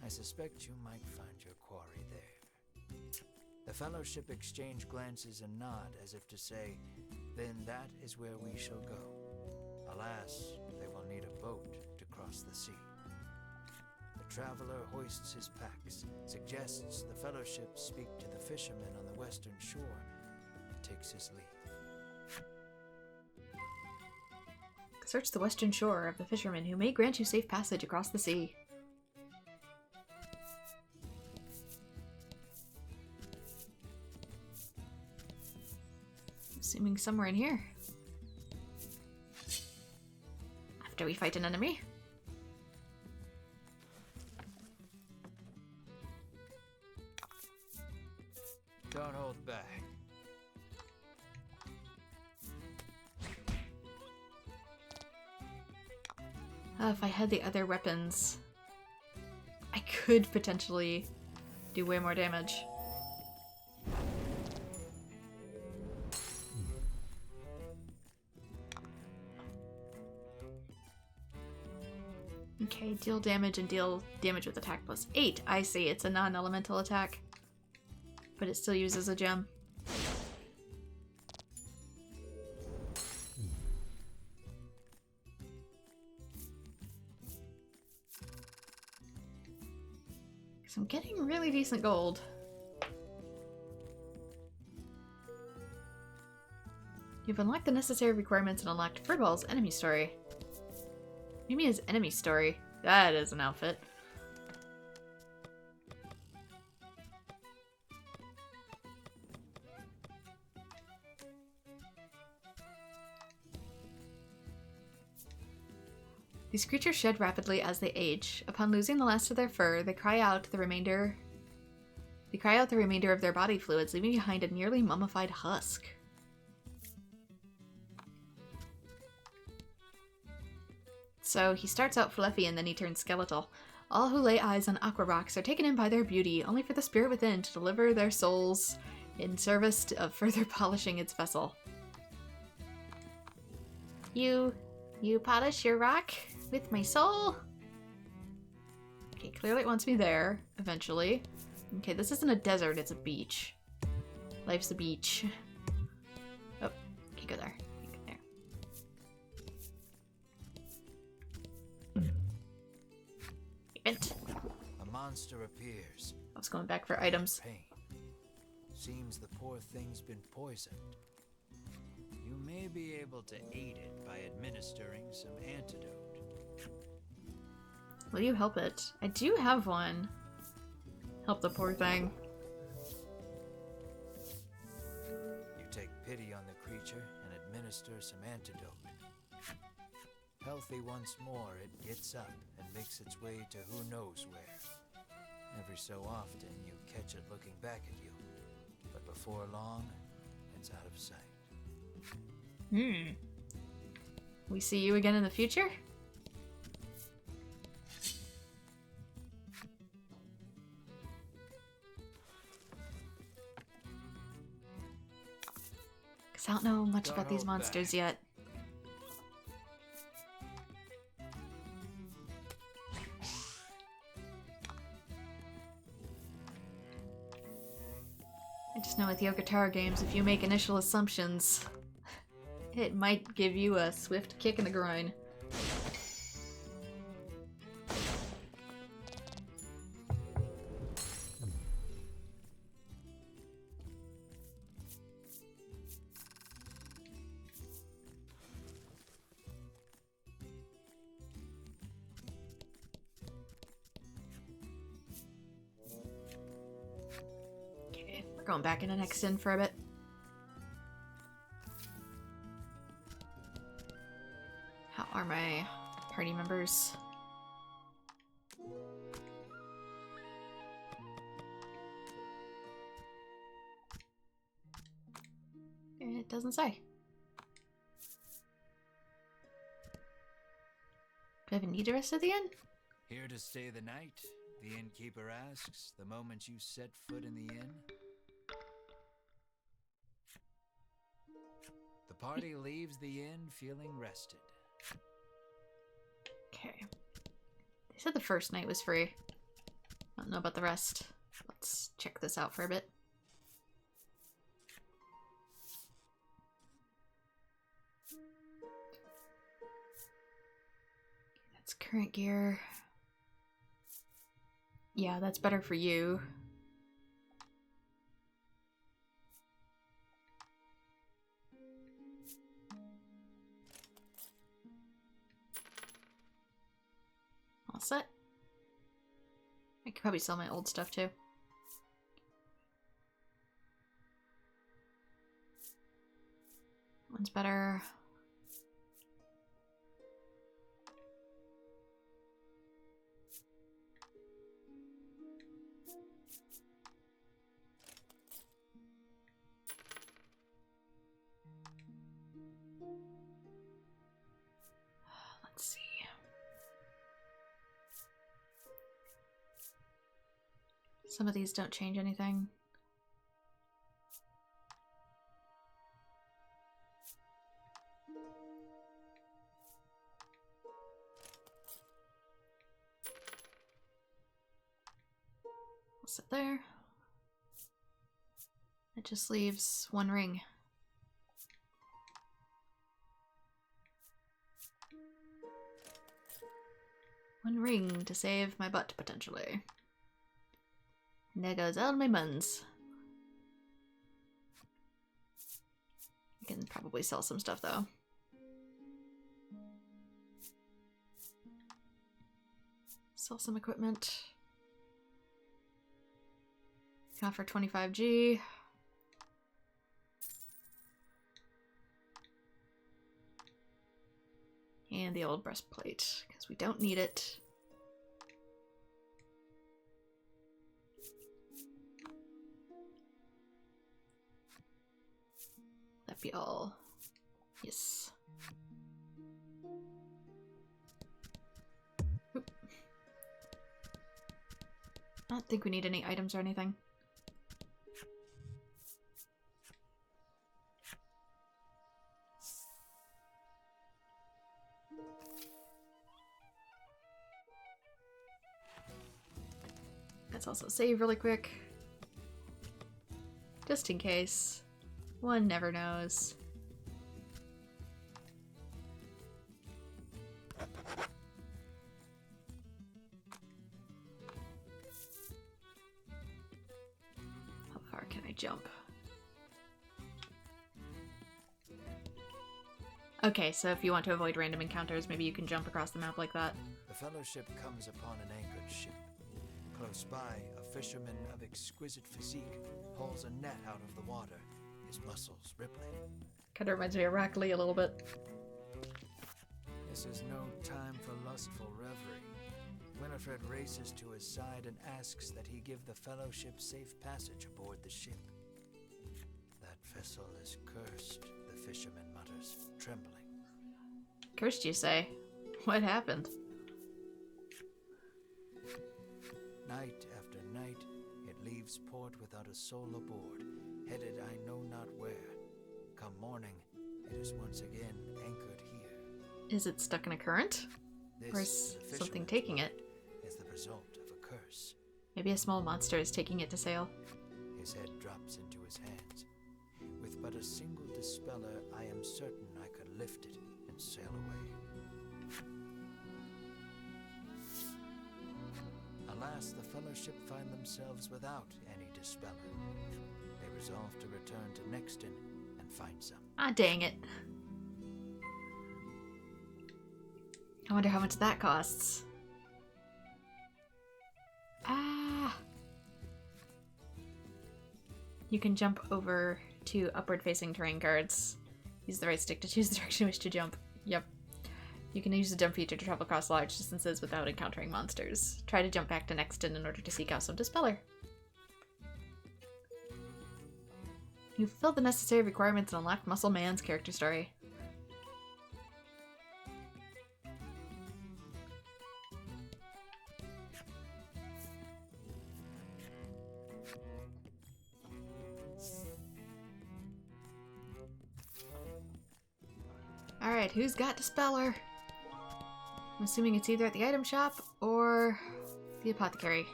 I suspect you might find your quarry there. The Fellowship exchange glances and nod as if to say, then that is where we shall go. Alas, they will need a boat to cross the sea. The traveler hoists his packs, suggests the Fellowship speak to the fishermen on the western shore, and takes his leave. Search the western shore of the fishermen who may grant you safe passage across the sea. Assuming somewhere in here. After we fight an enemy. Don't hold back. If I had the other weapons, I could potentially do way more damage. Okay, deal damage and deal damage with attack plus 8. I see, it's a non-elemental attack. But it still uses a gem. So I'm getting really decent gold. You've unlocked the necessary requirements and unlocked Furball's enemy story. What do you mean his enemy story? That is an outfit. These creatures shed rapidly as they age. Upon losing the last of their fur, they cry out the remainder of their body fluids, leaving behind a nearly mummified husk. So he starts out fluffy and then he turns skeletal. All who lay eyes on aqua rocks are taken in by their beauty, only for the spirit within to deliver their souls in service of further polishing its vessel. You polish your rock with my soul? Okay, clearly it wants me there, eventually. Okay, this isn't a desert, it's a beach. Life's a beach. Oh, okay, go there. Go there. Event. A monster appears. I was going back for items. Pain. Seems the poor thing's been poisoned. You may be able to aid it by administering some antidote. Will you help it? I do have one. Help the poor thing. You take pity on the creature and administer some antidote. Healthy once more, it gets up and makes its way to who knows where. Every so often, you catch it looking back at you. But before long, it's out of sight. We see you again in the future? Because I don't know much about these monsters yet. I just know with Yoko Taro games, if you make initial assumptions, it might give you a swift kick in the groin. Okay, we're going back into next in for a bit. How are my party members? It doesn't say. Do I have a need the rest of the inn? Here to stay the night? The innkeeper asks the moment you set foot in the inn. The party leaves the inn feeling rested. Okay. They said the first night was free. I don't know about the rest. Let's check this out for a bit. That's current gear. Yeah, that's better for you. All set. I could probably sell my old stuff too. one's better. Let's see. Some of these don't change anything. We'll sit there. It just leaves one ring. One ring to save my butt, potentially. And there goes all my muns. I can probably sell some stuff, though. Sell some equipment. Can offer 25G. And the old breastplate, because we don't need it. That'd be all. Yes. Oop. I don't think we need any items or anything. Let's also save really quick. Just in case. One never knows. How far can I jump? Okay, so if you want to avoid random encounters, maybe you can jump across the map like that. The Fellowship comes upon an anchored ship. Close by, a fisherman of exquisite physique pulls a net out of the water, his muscles rippling. Kind of reminds me of Rackley a little bit. This is no time for lustful reverie. Winifred races to his side and asks that he give the Fellowship safe passage aboard the ship. That vessel is cursed, the fisherman mutters, trembling. Cursed, you say? What happened? Night after night, it leaves port without a soul aboard, headed I know not where. Come morning, it is once again anchored here. Is it stuck in a current? This Or is the something fisherman's taking life it? is the result of a curse. Maybe a small monster is taking it to sail. His head drops into his hands. With but a single dispeller, I am certain I could lift it and sail away. Alas, the Fellowship find themselves without any dispeller. They resolve to return to Nexton and find some. Ah, dang it. I wonder how much that costs. Ah! You can jump over to upward-facing terrain cards. Use the right stick to choose the direction you wish to jump. Yep. You can use the jump feature to travel across large distances without encountering monsters. Try to jump back to Nexton in order to seek out some Dispeller. You fulfilled the necessary requirements and unlocked Muscle Man's character story. Alright, who's got Dispeller? I'm assuming it's either at the item shop or the apothecary.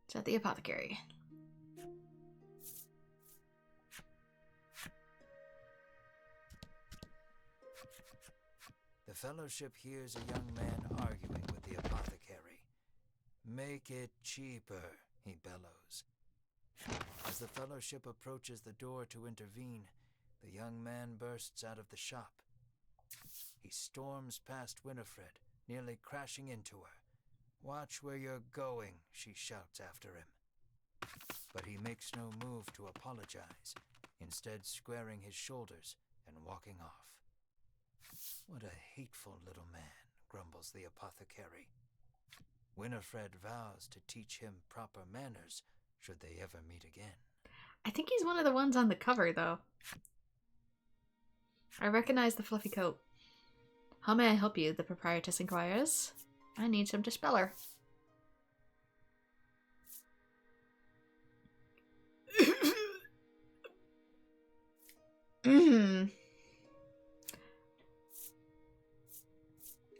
It's at the apothecary. The Fellowship hears a young man arguing with the apothecary. Make it cheaper, he bellows. As the Fellowship approaches the door to intervene, the young man bursts out of the shop. He storms past Winifred, nearly crashing into her. Watch where you're going, she shouts after him. but he makes no move to apologize, instead squaring his shoulders and walking off. What a hateful little man, grumbles the apothecary. Winifred vows to teach him proper manners should they ever meet again. I think he's one of the ones on the cover, though. I recognize the fluffy coat. How may I help you? The proprietress inquires. I need some dispeller.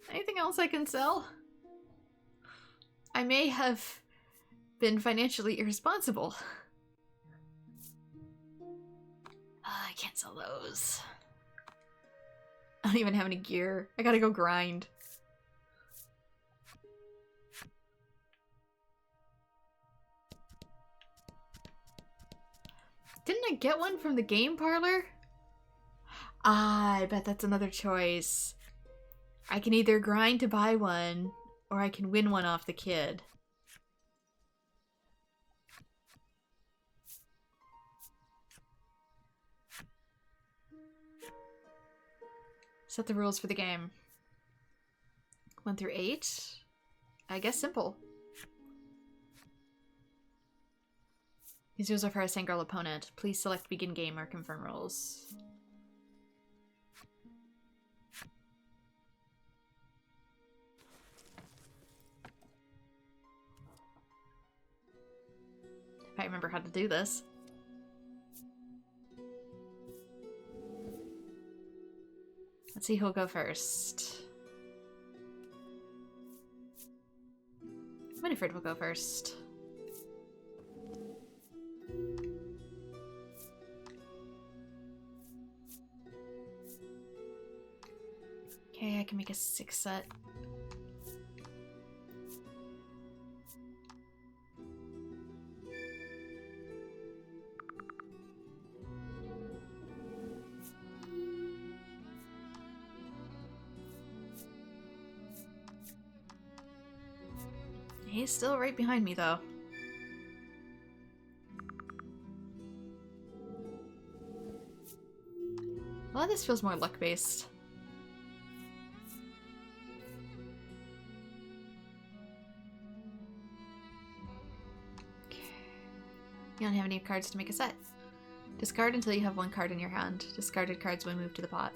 Anything else I can sell? I may have been financially irresponsible. I can't sell those. I don't even have any gear. I gotta go grind. Didn't I get one from the game parlor? Ah, I bet that's another choice. I can either grind to buy one, or I can win one off the kid. Set the rules for the game. 1 through 8? I guess simple. These rules are for a single opponent. Please select begin game or confirm rules. If I remember how to do this. Let's see who'll go first. Winifred will go first. Okay, I can make a 6 set. He's still right behind me, though. A lot of this feels more luck-based. Okay. You don't have any cards to make a set. Discard until you have 1 card in your hand. Discarded cards when moved to the pot.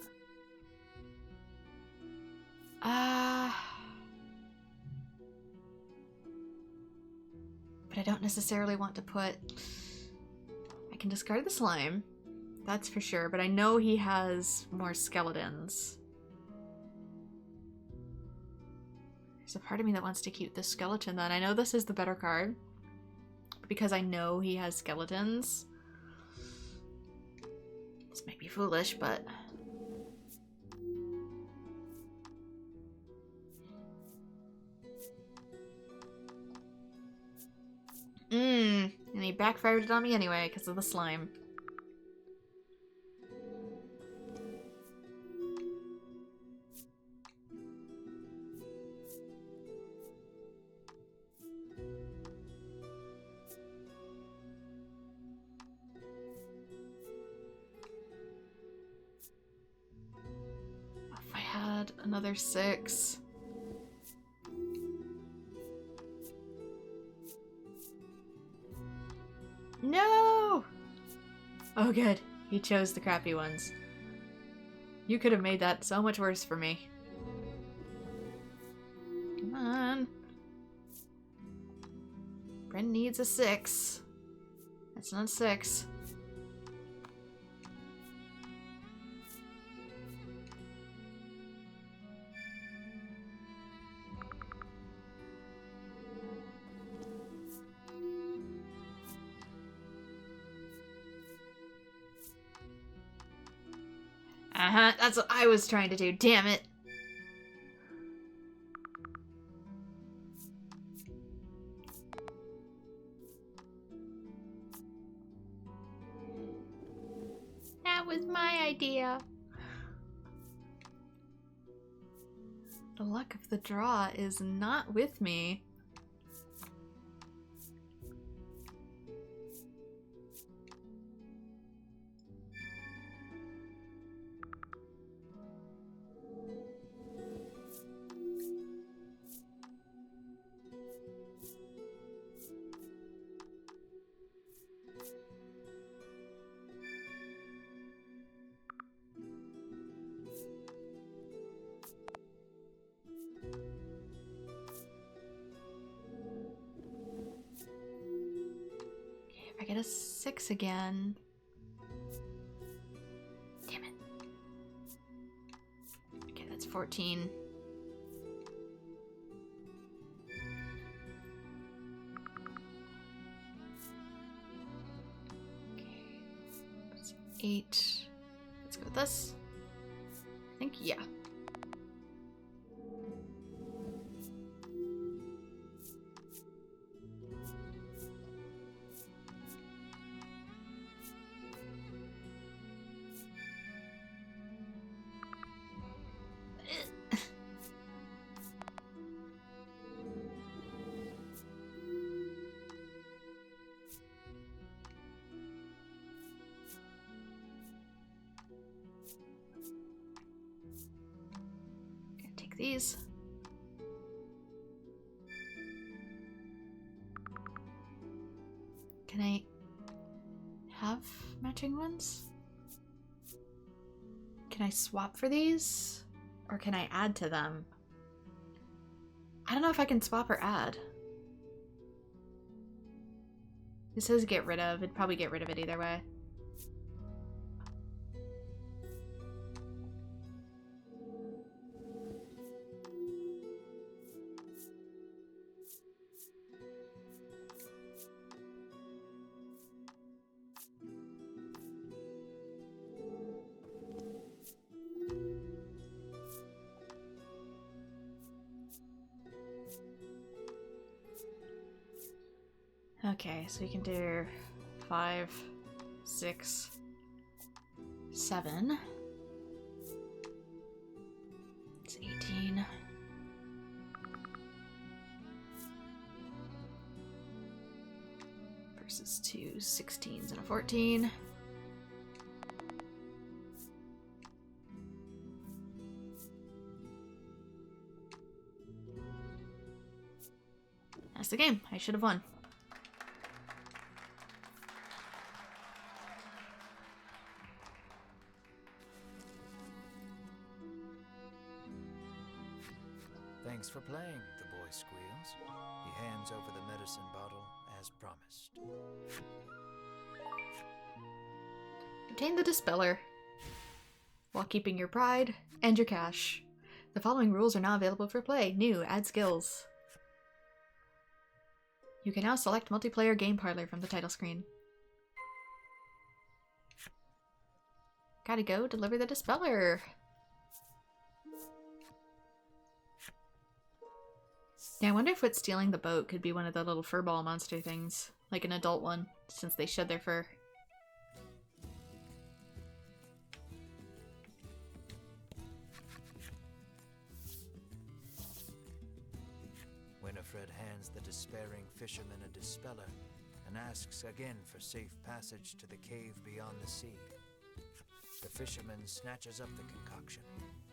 But I don't necessarily want to put... I can discard the slime. That's for sure, but I know he has more skeletons. There's a part of me that wants to keep the skeleton then. I know this is the better card, because I know he has skeletons. This might be foolish, but... And he backfired it on me anyway because of the slime. If I had another 6... No! Oh good, he chose the crappy ones. You could have made that so much worse for me. Come on. Bren needs a 6. That's not 6. That's what I was trying to do, damn it. That was my idea. The luck of the draw is not with me. -6 again. Damn it. Okay, that's 14. Okay. That's 8. Let's go with this. I think, yeah. Take these. Can I have matching ones? Can I swap for these? Or can I add to them? I don't know if I can swap or add. It says get rid of. It'd probably get rid of it either way. Okay, so we can do 5, 6, 7. It's 18. Versus 2 16s and a 14. That's the game. I should have won. Thanks for playing, the boy squeals. He hands over the medicine bottle as promised. Obtain the Dispeller while keeping your pride and your cash. The following rules are now available for play. New, add skills. You can now select multiplayer game parlor from the title screen. Gotta go deliver the Dispeller. Yeah, I wonder if what's stealing the boat could be one of the little furball monster things. Like an adult one, since they shed their fur. Winifred hands the despairing fisherman a dispeller and asks again for safe passage to the cave beyond the sea. The fisherman snatches up the concoction,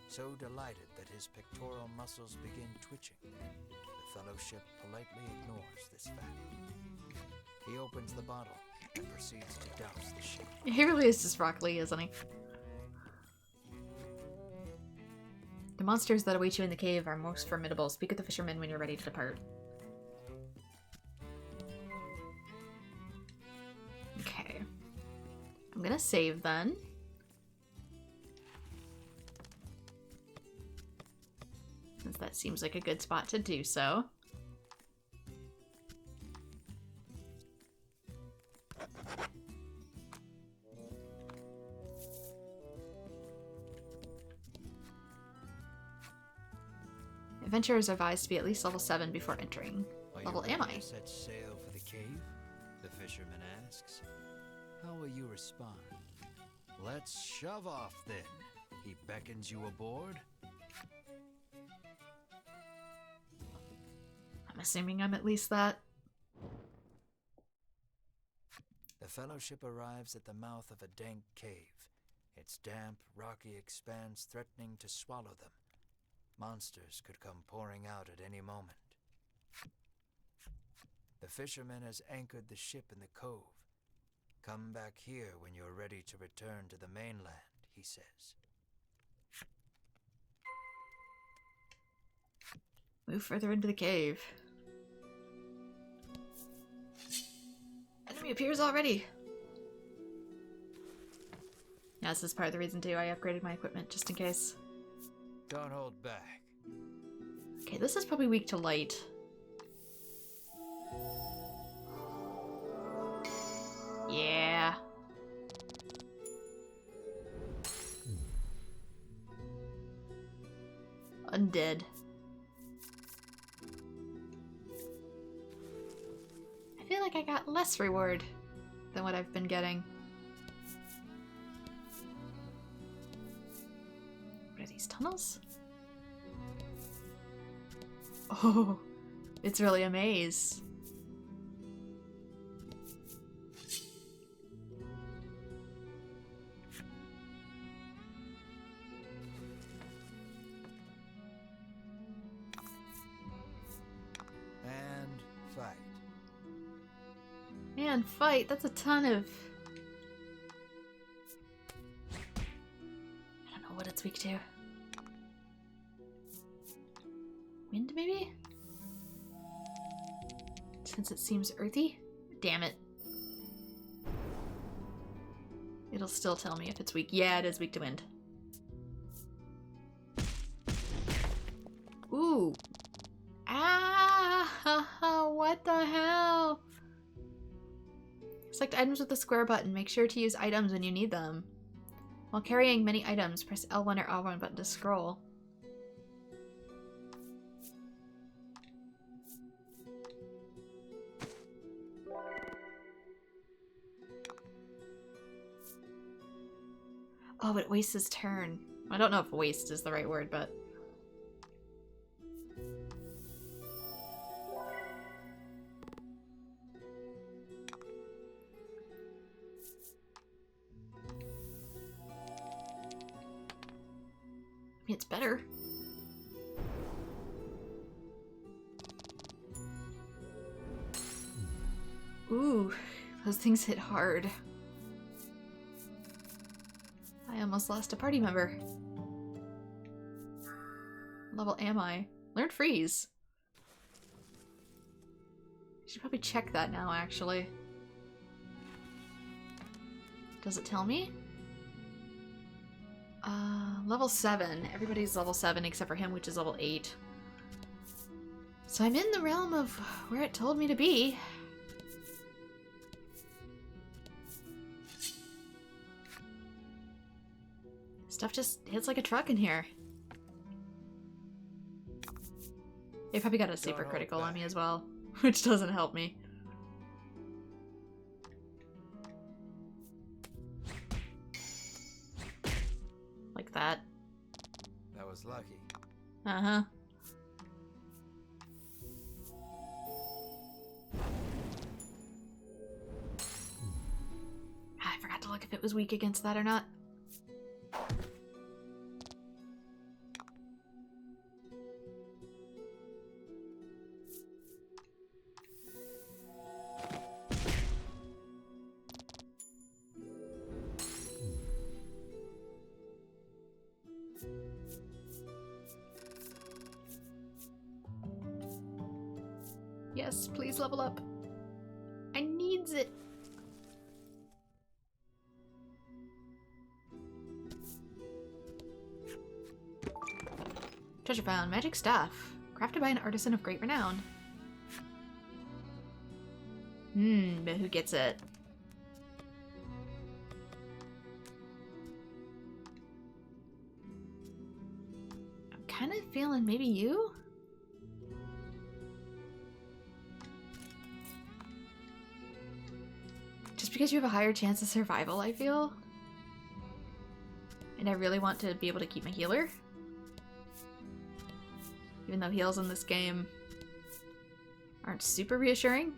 so delighted that his pectoral muscles begin twitching. The fellowship politely ignores this fact. He opens the bottle and proceeds to douse the ship. He really is just Rock Lee, isn't he? The monsters that await you in the cave are most formidable. Speak with the fisherman when you're ready to depart. Okay. I'm gonna save then. Since that seems like a good spot to do so. Adventurers are advised to be at least level 7 before entering. Level am I? Set sail for the cave? The fisherman asks. How will you respond? Let's shove off then. He beckons you aboard. I'm assuming I'm at least that. The fellowship arrives at the mouth of a dank cave, its damp, rocky expanse threatening to swallow them. Monsters could come pouring out at any moment. The fisherman has anchored the ship in the cove. Come back here when you're ready to return to the mainland, he says. Move further into the cave. Enemy enemy appears already. Yeah, this is part of the reason too. I upgraded my equipment just in case. Don't hold back. Okay, this is probably weak to light. Yeah. Undead. I feel like I got less reward than what I've been getting. What are these tunnels? Oh, it's really a maze. And fight. Man, fight. That's a ton of... I don't know what it's weak to. Wind, maybe? Since it seems earthy? Damn it. It'll still tell me if it's weak. Yeah, it is weak to wind. Ooh. Ah! What the hell? Select items with the square button. Make sure to use items when you need them. While carrying many items, press L1 or L1 button to scroll. Oh, it wastes his turn. I don't know if waste is the right word, but... it's better. Ooh, those things hit hard. I almost lost a party member. What level am I? Learn freeze. I should probably check that now, actually. Does it tell me? Level 7. Everybody's level 7 except for him, which is level 8. So I'm in the realm of where it told me to be. Stuff just hits like a truck in here. They probably got a super critical on me as well, which doesn't help me. Like that. That was lucky. Uh-huh. I forgot to look if it was weak against that or not. Yes, please level up. I needs it. Treasure found. Magic staff. Crafted by an artisan of great renown. But who gets it? I'm kind of feeling maybe you? Just because you have a higher chance of survival, I feel. And I really want to be able to keep my healer. Even though heals in this game aren't super reassuring.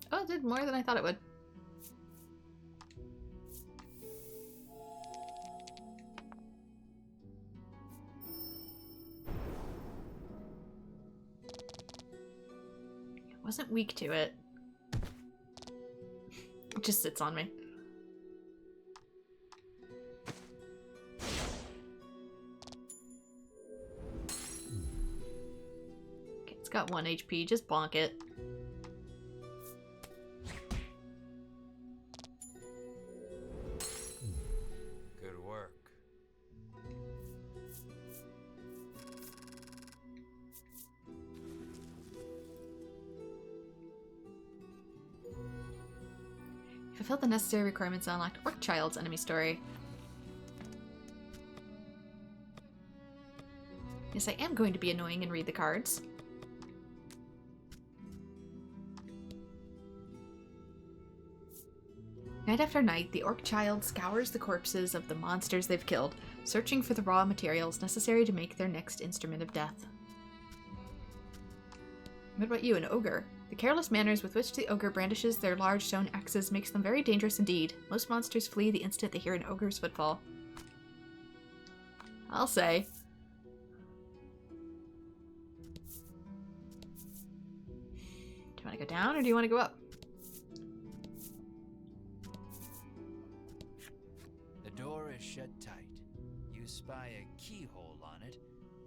Oh, it did more than I thought it would. Wasn't weak to it. It just sits on me. Okay, it's got 1 HP. Just bonk it. Good work. Fulfill the necessary requirements to unlock Orc Child's enemy story. Yes, I am going to be annoying and read the cards. Night after night, the Orc Child scours the corpses of the monsters they've killed, searching for the raw materials necessary to make their next instrument of death. What about you, an ogre? The careless manners with which the ogre brandishes their large stone axes makes them very dangerous indeed. Most monsters flee the instant they hear an ogre's footfall. I'll say. Do you want to go down or do you want to go up? The door is shut tight. You spy a keyhole on it,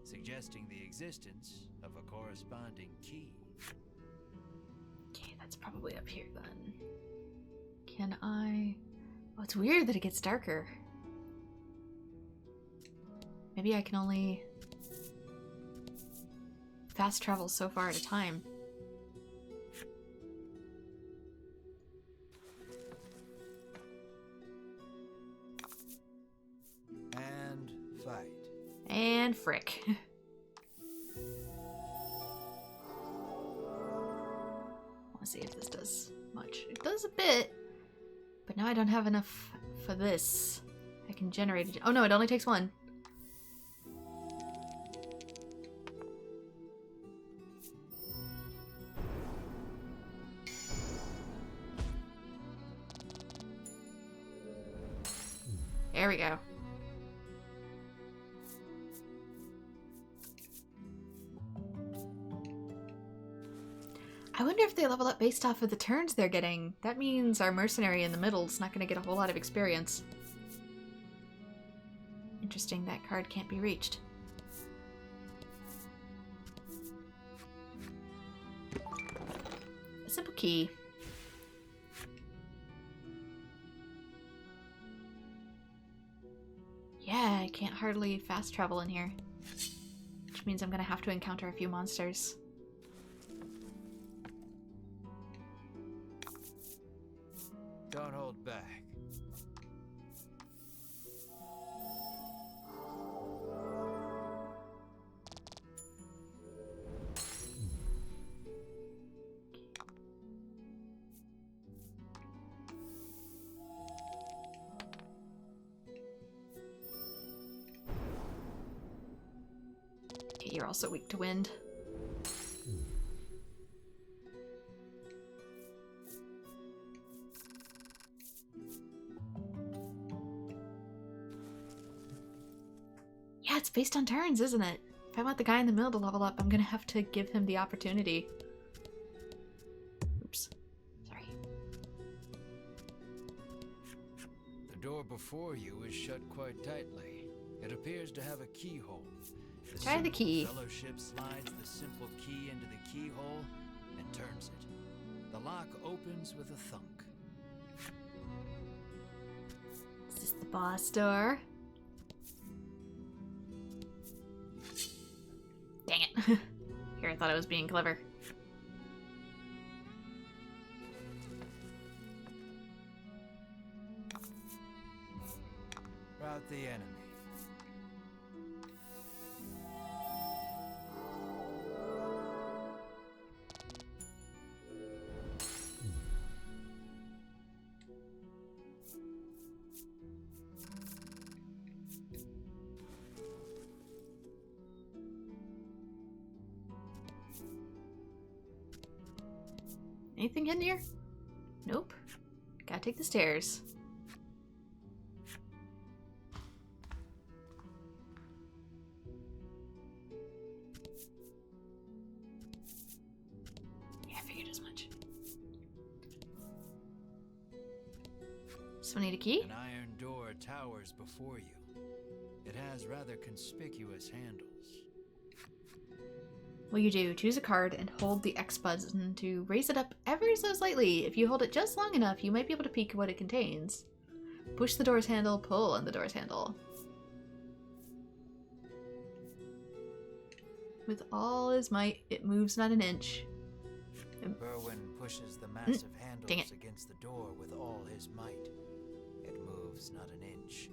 suggesting the existence of a corresponding key. Okay, that's probably up here then. Can I... Oh, it's weird that it gets darker. Maybe I can only fast travel so far at a time. And fight. And frick. Let's see if this does much. It does a bit, but now I don't have enough for this. I can generate it. Oh no, it only takes 1. There we go. I wonder if they level up based off of the turns they're getting. That means our mercenary in the middle is not going to get a whole lot of experience. Interesting, that card can't be reached. A simple key. Yeah, I can't hardly fast travel in here. Which means I'm going to have to encounter a few monsters. Don't hold back. Okay, you're also weak to wind. Yeah, it's based on turns, isn't it? If I want the guy in the middle to level up, I'm gonna have to give him the opportunity. Oops. Sorry. The door before you is shut quite tightly. It appears to have a keyhole. Try the key. Fellowship slides the simple key into the keyhole and turns it. The lock opens with a thunk. Is this the boss door? Dang it. Here, I thought I was being clever. Rout the enemy. Anything in here? Nope. Gotta take the stairs. Yeah, I figured as So I need a key. An iron door towers before you. It has rather conspicuous handles. What you do, choose a card and hold the X button to raise it up ever so slightly. If you hold it just long enough, you might be able to peek what it contains. Push the door's handle, pull on the door's handle. With all his might, it moves not an inch. Berwin pushes the massive dang handles it. against the door with all his might. It moves not an inch.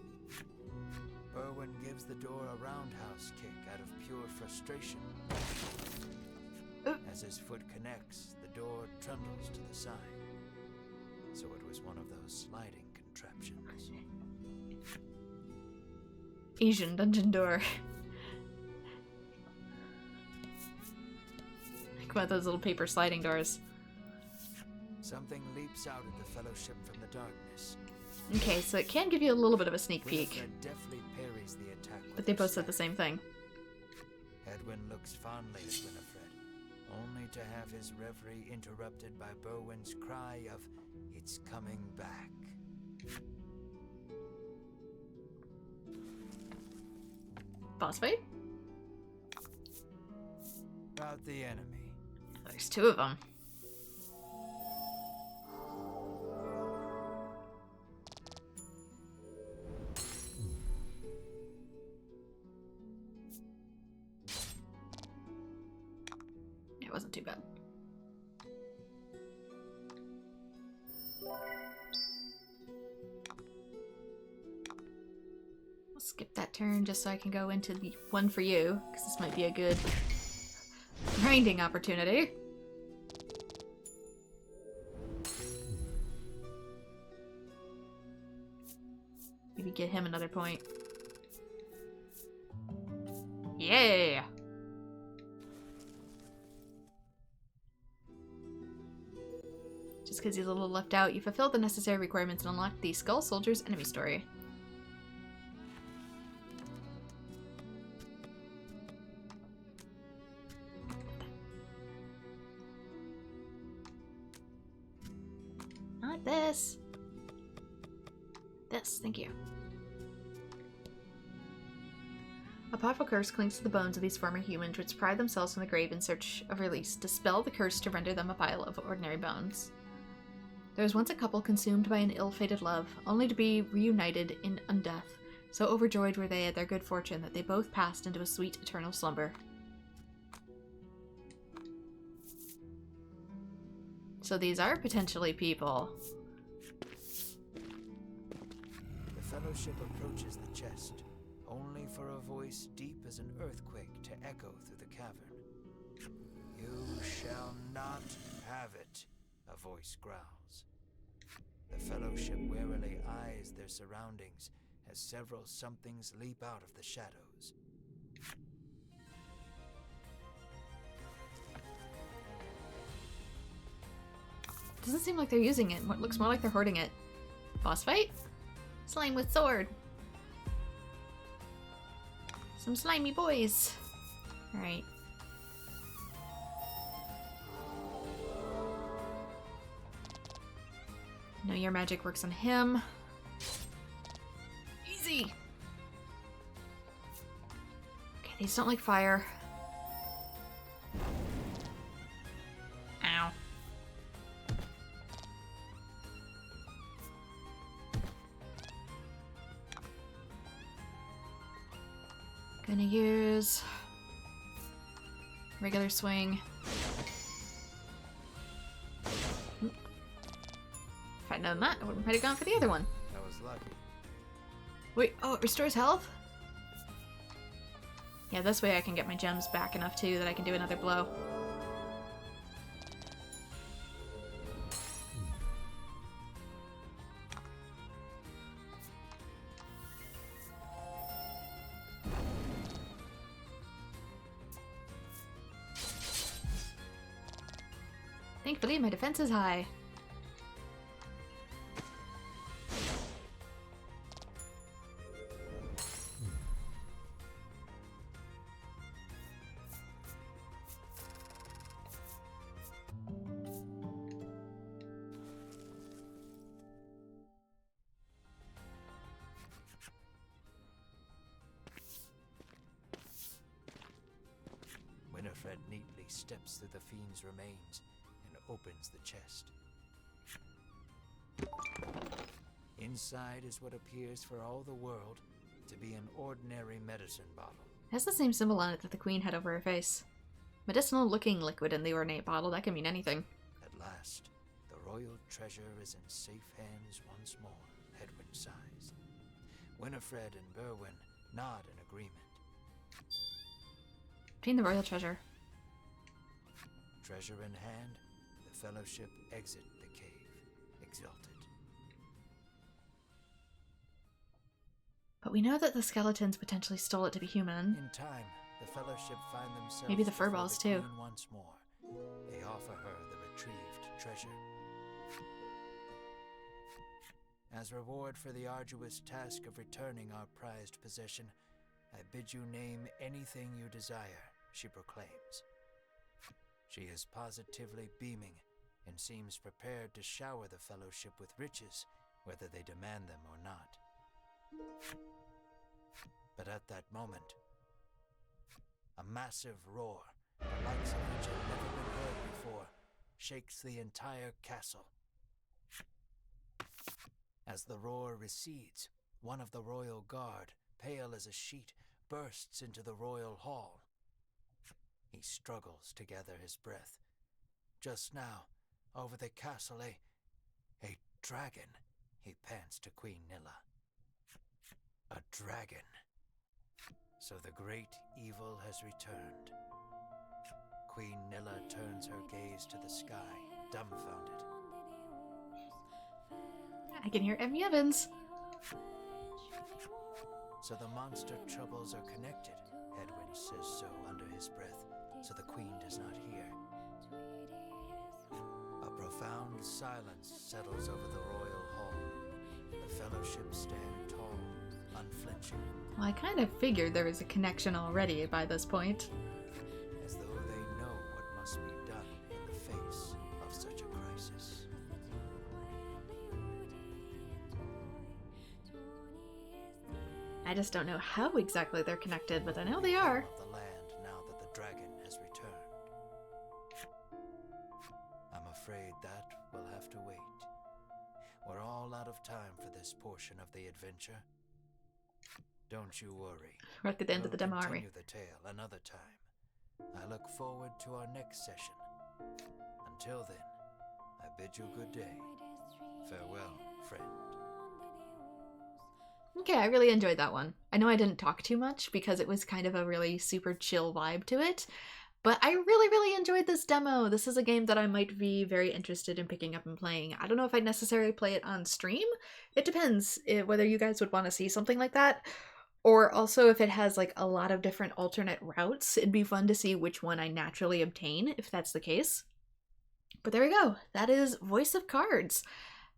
Berwin gives the door a roundhouse kick out of pure frustration. As his foot connects, the door trundles to the side. So it was one of those sliding contraptions. Asian dungeon door. Think about those little paper sliding doors. Something leaps out at the Fellowship from the darkness. Okay, so it can give you a little bit of a sneak peek. Winifred deftly parries the attack with But they her both said the staff. same thing. Edwin looks fondly at Winifred, only to have his reverie interrupted by Berwin's cry of, "It's coming back." Boss fight? About the enemy. There's two of them. It wasn't too bad. I'll skip that turn just so I can go into the one for you, because this might be a good grinding opportunity. Maybe get him another point. Yeah! Just because he's a little left out, you fulfill the necessary requirements and unlock the Skull Soldier's enemy story. Not this. This, thank you. A powerful curse clings to the bones of these former humans, which pride themselves from the grave in search of release. Dispel the curse to render them a pile of ordinary bones. There was once a couple consumed by an ill-fated love, only to be reunited in undeath. So overjoyed were they at their good fortune that they both passed into a sweet eternal slumber. So these are potentially people. The Fellowship approaches the chest, only for a voice deep as an earthquake to echo through the cavern. "You shall not have it," a voice growls. The Fellowship warily eyes their surroundings as several somethings leap out of the shadows. Doesn't seem like they're using it. It looks more like they're hoarding it. Boss fight? Slime with sword. Some slimy boys. Alright. Know your magic works on him. Easy! Okay, these don't like fire. Ow. Gonna use regular swing. If I'd known that, I might have gone for the other one. That was lucky. Wait, oh, it restores health? Yeah, this way I can get my gems back enough too that I can do another blow. Thankfully, my defense is high. that neatly steps through the fiend's remains and opens the chest. Inside is what appears for all the world to be an ordinary medicine bottle. It has the same symbol on it that the queen had over her face. Medicinal-looking liquid in the ornate bottle, that can mean anything. At last, the royal treasure is in safe hands once more, Edwin sighs. Winifred and Berwin nod in agreement. Obtain the royal treasure. Treasure in hand, the Fellowship exit the cave, exultant. But we know that the skeletons potentially stole it to be human. In time, the Fellowship find themselves Maybe the before furballs, the too. Queen once more. They offer her the retrieved treasure. As reward for the arduous task of returning our prized possession, I bid you name anything you desire, she proclaims. She is positively beaming and seems prepared to shower the Fellowship with riches, whether they demand them or not. But at that moment, a massive roar, the likes of which had never been heard before, shakes the entire castle. As the roar recedes, one of the royal guard, pale as a sheet, bursts into the royal hall. He struggles to gather his breath. Just now, over the castle, a dragon, he pants to Queen Nilla. A dragon. So the great evil has returned. Queen Nilla turns her gaze to the sky, dumbfounded. I can hear Emmy Evans. So the monster troubles are connected, Edwin says so under his breath, so the queen does not hear. A profound silence settles over the royal hall. The Fellowship stand tall, unflinching. Well, I kind of figured there was a connection already by this point. As though they know what must be done in the face of such a crisis. I just don't know how exactly they're connected, but I know they are. Of the land now that the dragon has returned. I'm afraid that will have to wait. We're all out of time for this portion of the adventure. Don't you worry. We're at the end of the demo, We'll aren't we? continue the tale another time. I look forward to our next session. Until then, I bid you good day. Farewell, friend. Okay, I really enjoyed that one. I know I didn't talk too much because it was kind of a really super chill vibe to it, but I really, really enjoyed this demo. This is a game that I might be very interested in picking up and playing. I don't know if I'd necessarily play it on stream. It depends whether you guys would want to see something like that, or also if it has like a lot of different alternate routes. It'd be fun to see which one I naturally obtain if that's the case. But there we go. That is Voice of Cards.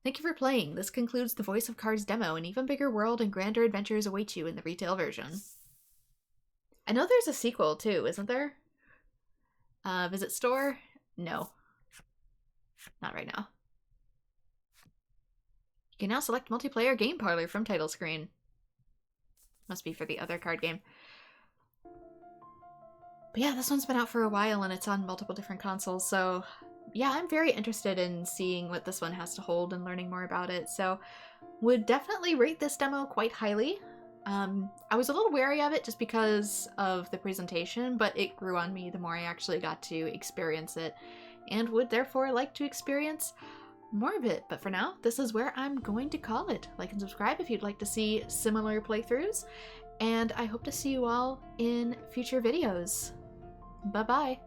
Thank you for playing. This concludes the Voice of Cards demo. An even bigger world and grander adventures await you in the retail version. I know there's a sequel too, isn't there? Visit store? No. Not right now. You can now select multiplayer game parlor from title screen. Must be for the other card game. But yeah, this one's been out for a while and it's on multiple different consoles, so yeah, I'm very interested in seeing what this one has to hold and learning more about it, so would definitely rate this demo quite highly. I was a little wary of it just because of the presentation, but it grew on me the more I actually got to experience it, and would therefore like to experience more of it. But for now, this is where I'm going to call it. Like and subscribe if you'd like to see similar playthroughs, and I hope to see you all in future videos. Bye-bye!